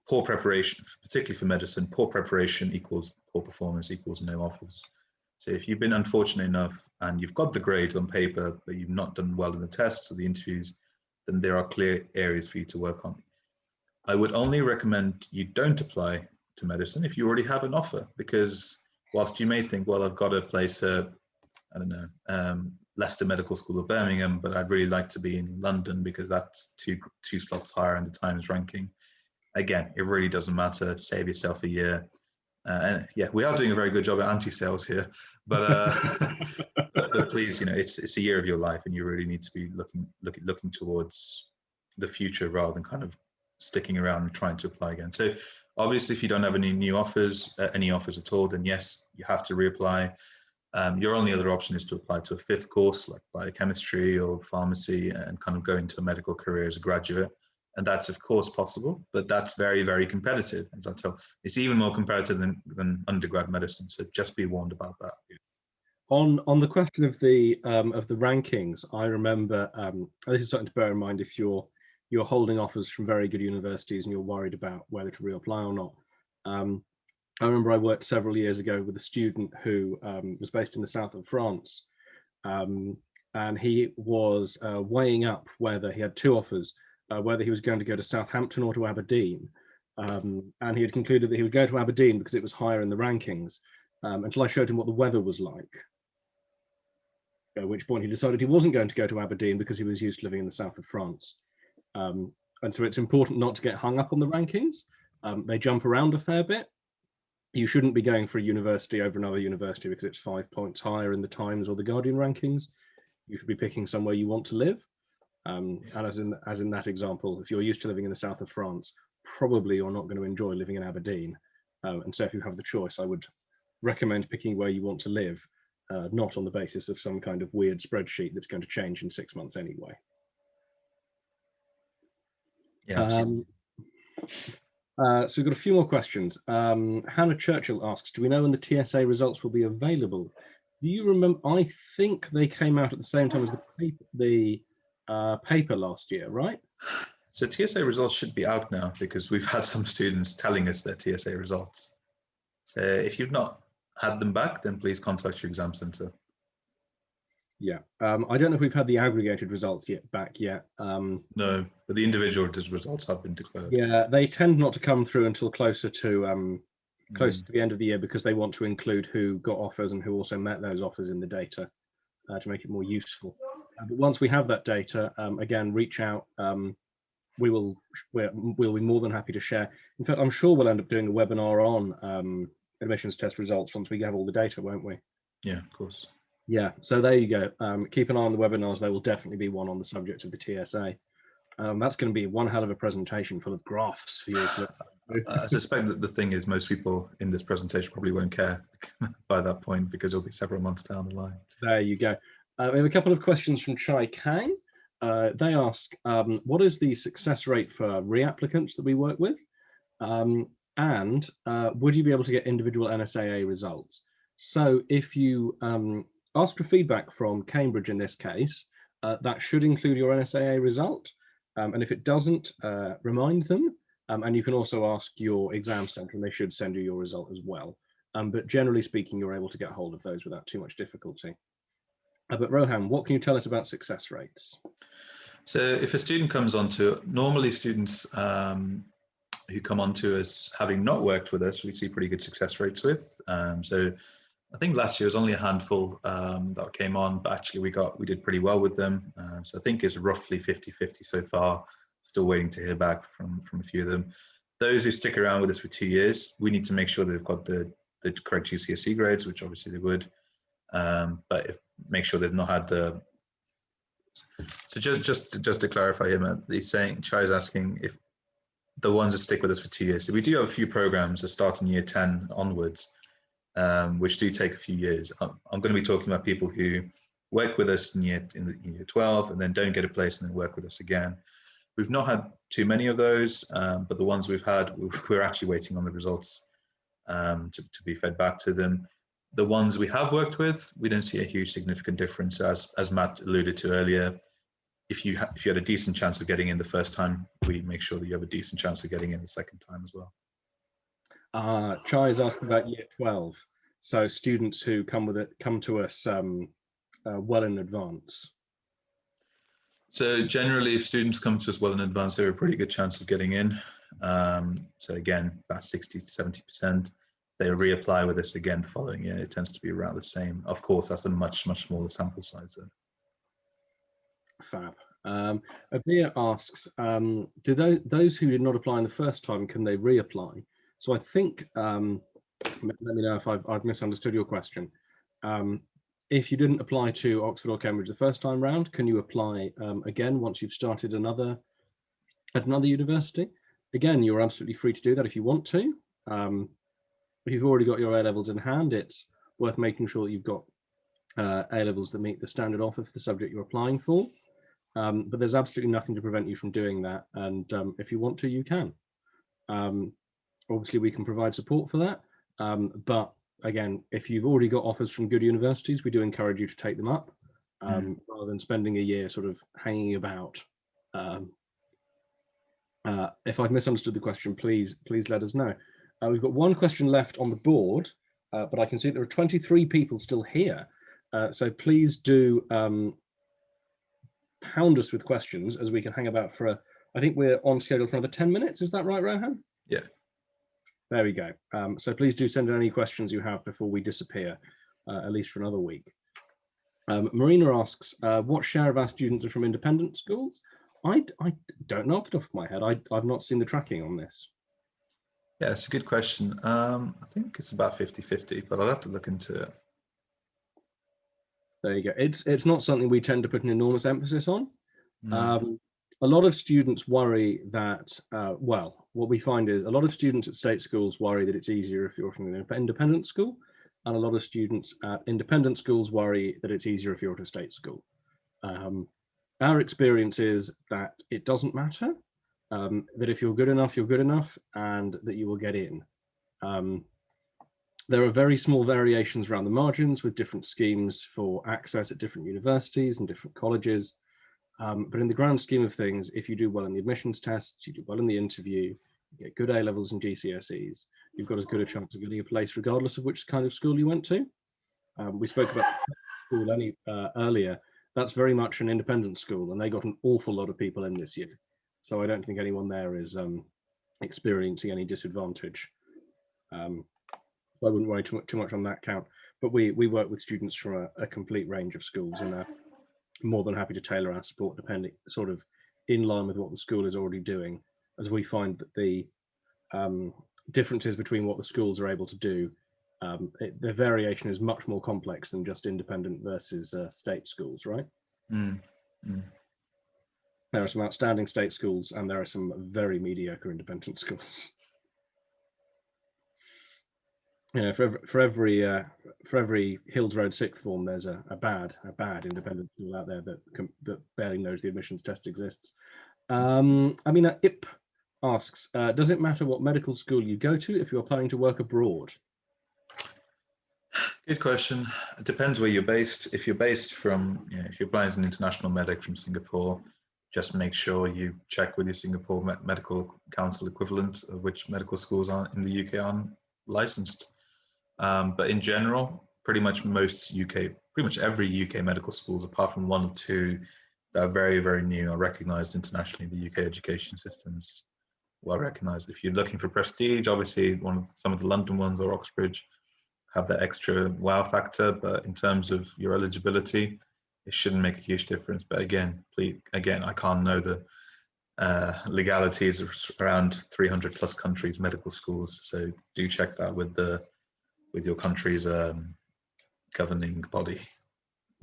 poor preparation, particularly for medicine. Poor preparation equals poor performance equals no offers. So if you've been unfortunate enough and you've got the grades on paper, but you've not done well in the tests or the interviews, then there are clear areas for you to work on. I would only recommend you don't apply to medicine if you already have an offer, because whilst you may think, well, I've got a place, I don't know, Leicester Medical School or Birmingham, but I'd really like to be in London because that's two slots higher in the Times ranking. Again, it really doesn't matter. Save yourself a year. And yeah, we are doing a very good job at anti-sales here, but but please, it's a year of your life, and you really need to be looking towards the future rather than kind of sticking around and trying to apply again. So obviously, if you don't have any new offers, any offers at all, then yes, you have to reapply. Your only other option is to apply to a 5th course like biochemistry or pharmacy and kind of go into a medical career as a graduate. And that's of course possible, but that's very, very competitive. As I tell, it's even more competitive than undergrad medicine. So just be warned about that. On the question of the rankings, I remember this is something to bear in mind if you're holding offers from very good universities and you're worried about whether to reapply or not. I remember I worked several years ago with a student who was based in the south of France, and he was weighing up whether he had 2 offers, whether he was going to go to Southampton or to Aberdeen, and he had concluded that he would go to Aberdeen because it was higher in the rankings, until I showed him what the weather was like, at which point he decided he wasn't going to go to Aberdeen because he was used to living in the south of France. And so it's important not to get hung up on the rankings. They jump around a fair bit. You shouldn't be going for a university over another university because it's 5 points higher in the Times or the Guardian rankings. You should be picking somewhere you want to live. And as in that example, if you're used to living in the south of France, probably you're not going to enjoy living in Aberdeen. And so if you have the choice, I would recommend picking where you want to live, not on the basis of some kind of weird spreadsheet that's going to change in 6 months anyway. Yeah. So we've got a few more questions. Hannah Churchill asks, do we know when the TSA results will be available? Do you remember? I think they came out at the same time as the paper last year, right? So TSA results should be out now because we've had some students telling us their TSA results. So if you've not had them back, then please contact your exam centre. Yeah, I don't know if we've had the aggregated results back yet. No, but the individual results have been declared. Yeah, they tend not to come through until closer to the end of the year because they want to include who got offers and who also met those offers in the data to make it more useful. But once we have that data, again, reach out. We'll be more than happy to share. In fact, I'm sure we'll end up doing a webinar on admissions test results once we have all the data, won't we? Yeah, of course. Yeah, so there you go. Keep an eye on the webinars. There will definitely be one on the subject of the TSA. That's going to be one hell of a presentation full of graphs for you. I suspect that the thing is most people in this presentation probably won't care by that point because it'll be several months down the line. There you go. We have a couple of questions from Chai Kang. They ask, what is the success rate for reapplicants that we work with? And would you be able to get individual NSAA results? So if you ask for feedback from Cambridge in this case, that should include your NSAA result. And if it doesn't, remind them. And you can also ask your exam centre and they should send you your result as well. But generally speaking, you're able to get hold of those without too much difficulty. But Rohan, what can you tell us about success rates? So if a student comes onto, normally students who come onto us having not worked with us, we see pretty good success rates with. So I think last year was only a handful that came on, but actually we did pretty well with them. So I think it's roughly 50-50 so far. Still waiting to hear back from a few of them. Those who stick around with us for 2 years, we need to make sure they've got the correct GCSE grades, which obviously they would. But make sure they've not had the. So just to clarify here, he's saying, Chai's asking if the ones that stick with us for 2 years. So we do have a few programs that start in year 10 onwards, which do take a few years. I'm going to be talking about people who work with us in year 12 and then don't get a place and then work with us again. We've not had too many of those, but the ones we've had, we're actually waiting on the results to be fed back to them. The ones we have worked with, we don't see a huge significant difference, as Matt alluded to earlier. If you had a decent chance of getting in the first time, we make sure that you have a decent chance of getting in the second time as well. Chai is asking about year 12. So students who come to us well in advance. So generally, if students come to us well in advance, they have a pretty good chance of getting in. So again, about 60 to 70%. They reapply with us again the following year. It tends to be around the same. Of course, that's a much smaller sample size. Fab. Abir asks, do those who did not apply in the first time, can they reapply? So I think, let me know if I've misunderstood your question. If you didn't apply to Oxford or Cambridge the first time round, can you apply again once you've started at another university? Again, you're absolutely free to do that if you want to. If you've already got your A-levels in hand, it's worth making sure that you've got A-levels that meet the standard offer for the subject you're applying for. But there's absolutely nothing to prevent you from doing that. And if you want to, you can. Obviously, we can provide support for that. But again, if you've already got offers from good universities, we do encourage you to take them up rather than spending a year sort of hanging about. If I've misunderstood the question, please let us know. We've got one question left on the board, but I can see there are 23 people still here. So please do pound us with questions as we can hang about for I think we're on schedule for another 10 minutes. Is that right, Rohan? Yeah. There we go. So please do send in any questions you have before we disappear, at least for another week. Marina asks, what share of our students are from independent schools? I don't know off the top of my head. I've not seen the tracking on this. Yeah, it's a good question. I think it's about 50-50, but I'll have to look into it. There you go. It's not something we tend to put an enormous emphasis on. A lot of students worry that, well, what we find is a lot of students at state schools worry that it's easier if you're from an independent school, and a lot of students at independent schools worry that it's easier if you're at a state school. Our experience is that it doesn't matter, that if you're good enough, you're good enough, and that you will get in. There are very small variations around the margins with different schemes for access at different universities and different colleges. But in the grand scheme of things, if you do well in the admissions tests, you do well in the interview, you get good A-levels and GCSEs, you've got as good a chance of getting a place regardless of which kind of school you went to. We spoke about school earlier. That's very much an independent school, and they got an awful lot of people in this year. So I don't think anyone there is experiencing any disadvantage. I wouldn't worry too much on that count. But we work with students from a complete range of schools, and more than happy to tailor our support depending sort of in line with what the school is already doing, as we find that the differences between what the schools are able to do, the variation is much more complex than just independent versus state schools, right? There are some outstanding state schools and there are some very mediocre independent schools. Yeah, for every Hills Road sixth form, there's a bad independent school out there that barely knows the admissions test exists. I mean, Ip asks, does it matter what medical school you go to if you're planning to work abroad? Good question. It depends where you're based. If you're based from, if you're applying as an international medic from Singapore, just make sure you check with your Singapore Medical Council equivalent of which medical schools in the UK are licensed. But in general, pretty much every UK medical schools, apart from one or two that are very, very new, are recognised internationally in the UK education systems. well recognized. If you're looking for prestige, obviously some of the London ones or Oxbridge have that extra wow factor, but in terms of your eligibility, it shouldn't make a huge difference. But again, I can't know the legalities around 300 plus countries, medical schools. So do check that with your country's governing body.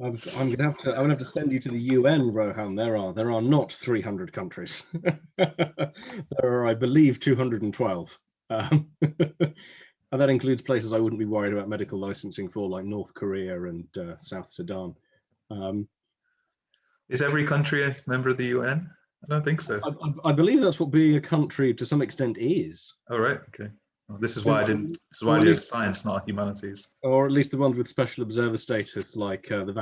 I'm gonna have to send you to the UN, Rohan. There are not 300 countries. There are, I believe, 212. And that includes places I wouldn't be worried about medical licensing for, like North Korea and South Sudan. Is every country a member of the UN? I don't think so. I believe that's what being a country to some extent is. Oh, right. Okay. Well, this is why I did science, not humanities. Or at least the ones with special observer status, like the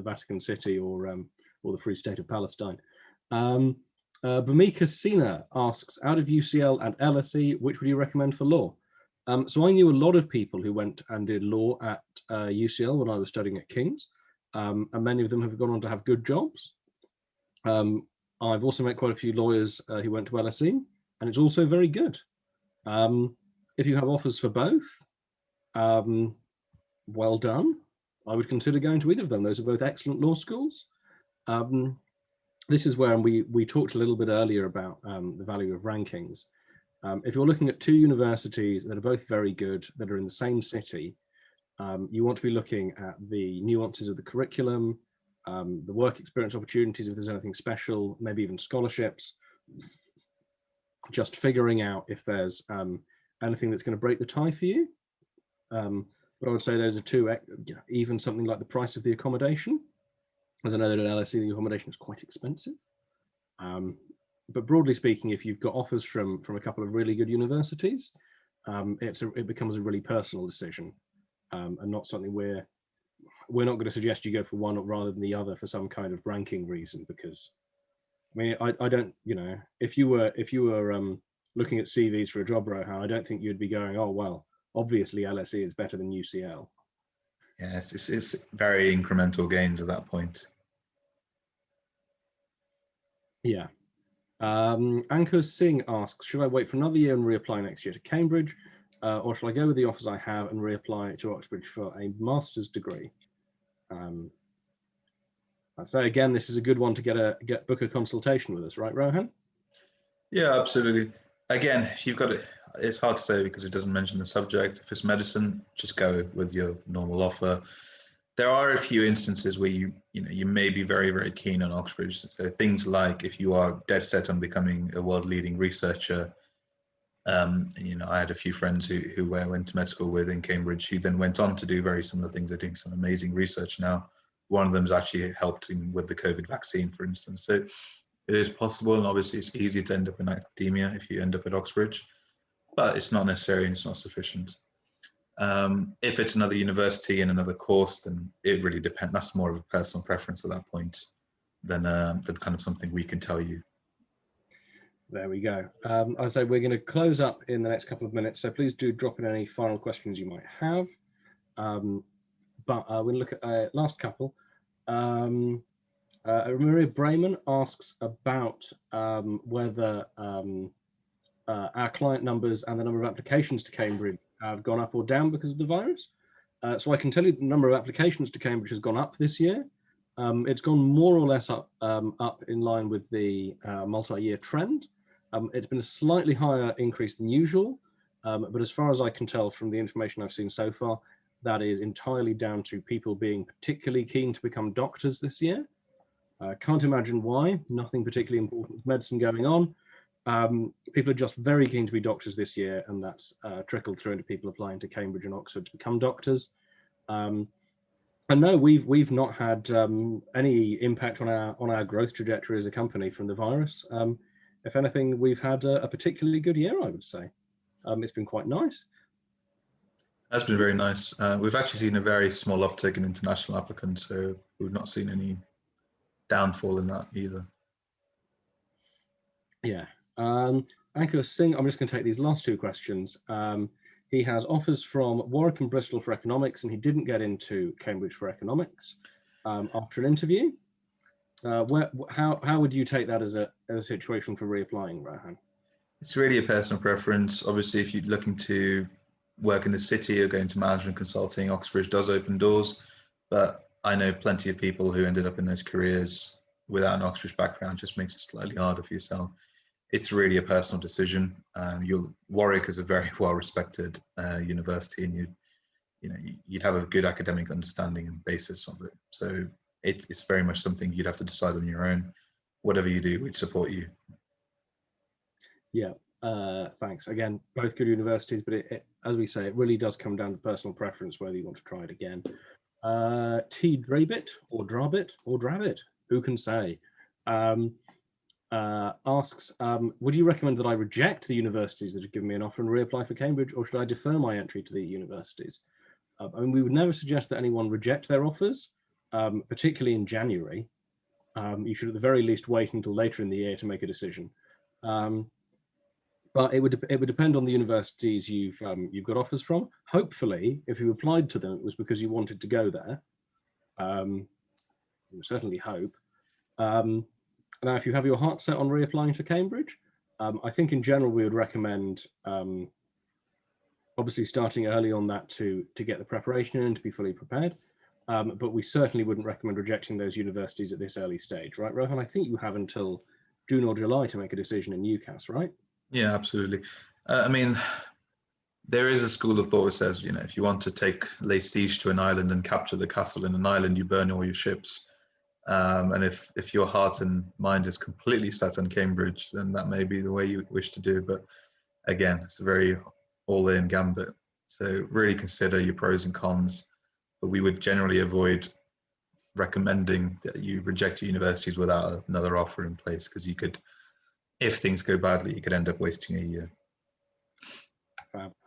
Vatican City or the Free State of Palestine. Bamika Sina asks, out of UCL and LSE, which would you recommend for law? So I knew a lot of people who went and did law at UCL when I was studying at King's, and many of them have gone on to have good jobs. I've also met quite a few lawyers who went to LSE, and it's also very good. If you have offers for both, well done. I would consider going to either of them. Those are both excellent law schools. This is where we talked a little bit earlier about the value of rankings. If you're looking at two universities that are both very good, that are in the same city, you want to be looking at the nuances of the curriculum, the work experience opportunities, if there's anything special, maybe even scholarships, just figuring out if there's anything that's going to break the tie for you. But I would say those are two, even something like the price of the accommodation, as I know that at LSE the accommodation is quite expensive. But broadly speaking, if you've got offers from a couple of really good universities, it becomes a really personal decision, and not something we're not going to suggest you go for one rather than the other for some kind of ranking reason. Because I mean, I don't, if you were looking at CVs for a job, Rohan, I don't think you'd be going, oh well, obviously LSE is better than UCL. Yeah, it's very incremental gains at that point. Yeah. Ankur Singh asks, should I wait for another year and reapply next year to Cambridge, or shall I go with the offers I have and reapply to Oxbridge for a master's degree? So again, this is a good one to book a consultation with us, right, Rohan? Yeah, absolutely. Again, you've got it. It's hard to say because it doesn't mention the subject. If it's medicine, just go with your normal offer. There are a few instances where you may be very, very keen on Oxbridge. So things like if you are dead set on becoming a world-leading researcher. I had a few friends who I went to med school with in Cambridge who then went on to do very similar things. They're doing some amazing research now. One of them has actually helped him with the COVID vaccine, for instance. So it is possible, and obviously it's easy to end up in academia if you end up at Oxbridge, but it's not necessary and it's not sufficient. If it's another university and another course, then it really depends. That's more of a personal preference at that point than kind of something we can tell you. There we go. As I say, we're going to close up in the next couple of minutes, so please do drop in any final questions you might have. But we'll look at a last couple. Maria Brayman asks about whether our client numbers and the number of applications to Cambridge have gone up or down because of the virus. So I can tell you the number of applications to Cambridge has gone up this year. It's gone more or less up in line with the multi-year trend. It's been a slightly higher increase than usual, but as far as I can tell from the information I've seen so far, that is entirely down to people being particularly keen to become doctors this year. Can't imagine why, nothing particularly important with medicine going on. People are just very keen to be doctors this year, and that's trickled through into people applying to Cambridge and Oxford to become doctors. And no, we've not had any impact on our growth trajectory as a company from the virus. If anything, we've had a particularly good year, I would say. It's been quite nice. That's been very nice. We've actually seen a very small uptick in international applicants, so we've not seen any downfall in that either. Yeah. Ankur Singh, I'm just going to take these last two questions. He has offers from Warwick and Bristol for economics, and he didn't get into Cambridge for economics after an interview. How would you take that as a situation for reapplying, Rohan? It's really a personal preference. Obviously, if you're looking to work in the city or go into management consulting, Oxbridge does open doors. But I know plenty of people who ended up in those careers without an Oxbridge background. Just makes it slightly harder for yourself. It's really a personal decision. Warwick is a very well-respected university, and you'd have a good academic understanding and basis of it. So it's very much something you'd have to decide on your own. Whatever you do, we'd support you. Yeah, thanks. Again, both good universities, but as we say, it really does come down to personal preference whether you want to try it again. T. Drabit or Drabit or Drabbit, who can say? Asks, would you recommend that I reject the universities that have given me an offer and reapply for Cambridge, or should I defer my entry to the universities? I mean, we would never suggest that anyone reject their offers, particularly in January. You should at the very least wait until later in the year to make a decision. But it would depend on the universities you've got offers from. Hopefully, if you applied to them, it was because you wanted to go there. We certainly hope. Now, if you have your heart set on reapplying for Cambridge, I think in general we would recommend obviously starting early on that to get the preparation in, to be fully prepared. But we certainly wouldn't recommend rejecting those universities at this early stage, right, Rohan? I think you have until June or July to make a decision in Ucas, right? Yeah, absolutely. I mean, there is a school of thought that says, if you want to take lay siege to an island and capture the castle in an island, you burn all your ships. And if your heart and mind is completely set on Cambridge, then that may be the way you wish to do. But again, it's a very all-in gambit. So really consider your pros and cons. But we would generally avoid recommending that you reject your universities without another offer in place, because you could, if things go badly, you could end up wasting a year.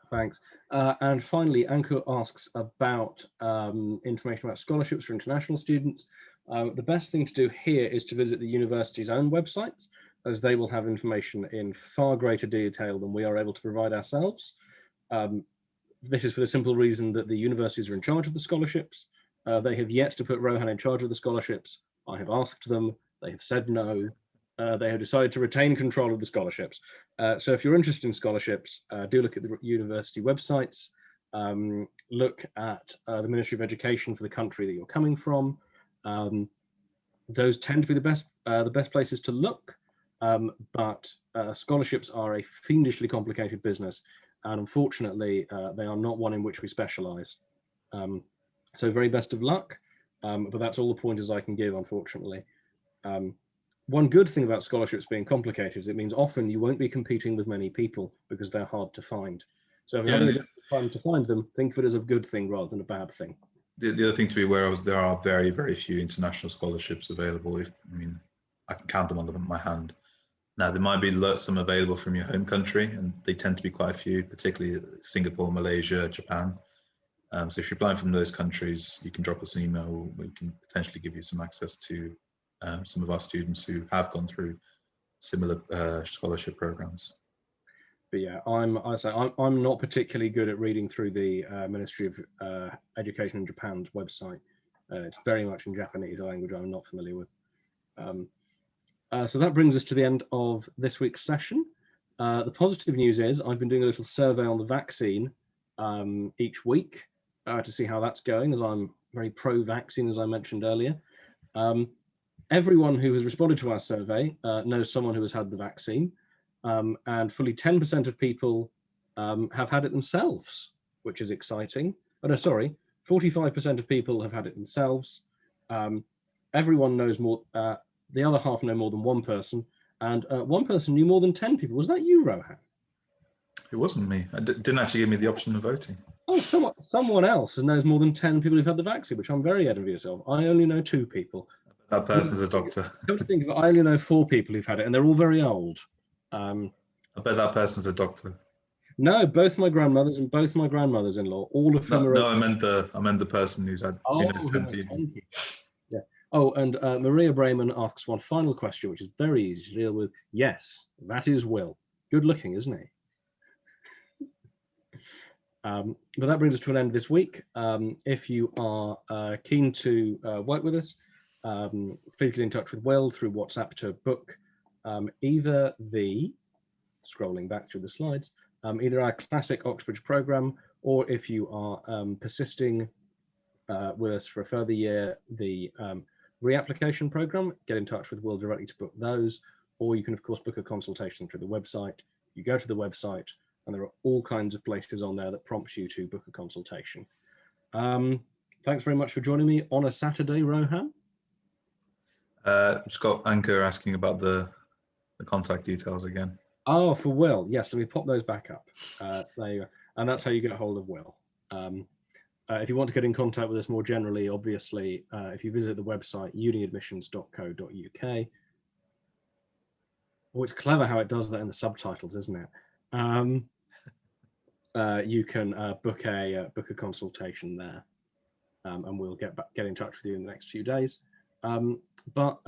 Thanks. And finally, Ankur asks about information about scholarships for international students. The best thing to do here is to visit the university's own websites, as they will have information in far greater detail than we are able to provide ourselves. This is for the simple reason that the universities are in charge of the scholarships. They have yet to put Rohan in charge of the scholarships. I have asked them, they have said no. They have decided to retain control of the scholarships. So if you're interested in scholarships, do look at the university websites, look at the Ministry of Education for the country that you're coming from. Those tend to be the best places to look, but scholarships are a fiendishly complicated business, and unfortunately, they are not one in which we specialize. So very best of luck, but that's all the pointers I can give, unfortunately. One good thing about scholarships being complicated is it means often you won't be competing with many people because they're hard to find. So if you're having a difficult time to find them, think of it as a good thing rather than a bad thing. The other thing to be aware of is there are very, very few international scholarships available. I can count them on my hand. Now, there might be some available from your home country, and they tend to be quite a few, particularly Singapore, Malaysia, Japan. So if you're applying from those countries, you can drop us an email. We can potentially give you some access to some of our students who have gone through similar scholarship programs. But yeah, I'm not particularly good at reading through the Ministry of Education in Japan's website. It's very much in Japanese, a language I'm not familiar with. So that brings us to the end of this week's session. The positive news is I've been doing a little survey on the vaccine each week to see how that's going, as I'm very pro-vaccine, as I mentioned earlier. Everyone who has responded to our survey knows someone who has had the vaccine, and fully 10% of people have had it themselves, which is exciting. Oh, no, sorry, 45% of people have had it themselves. Everyone knows more, the other half know more than one person, and one person knew more than 10 people. Was that you, Rohan? It wasn't me. Didn't actually give me the option of voting. Oh, someone else knows more than 10 people who've had the vaccine, which I'm very envious of. I only know 2 people. That person's a doctor. Come to think of it, I only know 4 people who've had it, and they're all very old. I bet that person's a doctor. No, both my grandmothers and both my grandmothers-in-law, all of them are. No, I meant the person who's had. Oh, 10 people. Yeah. Oh, and Maria Brayman asks one final question, which is very easy to deal with. Yes, that is Will. Good looking, isn't he? But that brings us to an end this week. If you are keen to work with us, please get in touch with Will through WhatsApp to book either the scrolling back through the slides, either our classic Oxbridge program, or if you are persisting with us for a further year, the Reapplication program, get in touch with Will directly to book those, or you can of course book a consultation through the website. You go to the website and there are all kinds of places on there that prompts you to book a consultation. Thanks very much for joining me on a Saturday, Rohan. Just got Anchor asking about the contact details again. Oh, for Will. Yes, let me pop those back up. There you go. And that's how you get a hold of Will. If you want to get in contact with us more generally, obviously, if you visit the website, uniadmissions.co.uk. Oh, it's clever how it does that in the subtitles, isn't it? You can book a consultation there, and we'll get in touch with you in the next few days. But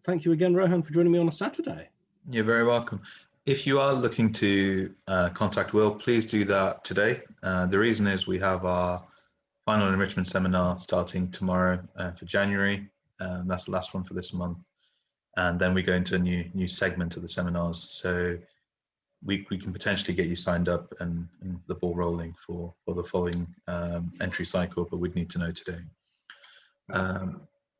thank you again, Rohan, for joining me on a Saturday. You're very welcome. If you are looking to contact Will, please do that today. The reason is we have our final enrichment seminar starting tomorrow for January. That's the last one for this month. And then we go into a new segment of the seminars. So we can potentially get you signed up and the ball rolling for the following entry cycle, but we'd need to know today.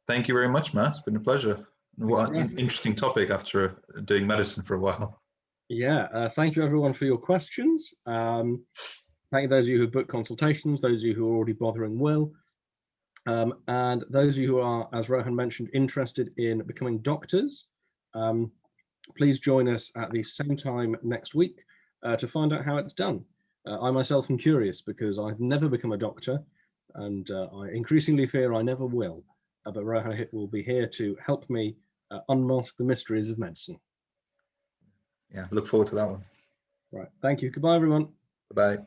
Thank you very much, Matt. It's been a pleasure. What an interesting topic after doing medicine for a while. Yeah, thank you everyone for your questions. Thank you those of you who booked consultations, those of you who are already bothering Will, and those of you who are, as Rohan mentioned, interested in becoming doctors. Please join us at the same time next week to find out how it's done. I myself am curious because I've never become a doctor, and I increasingly fear I never will. But Rohan will be here to help me unmask the mysteries of medicine. Yeah, look forward to that one. Right. Thank you. Goodbye, everyone. Bye-bye.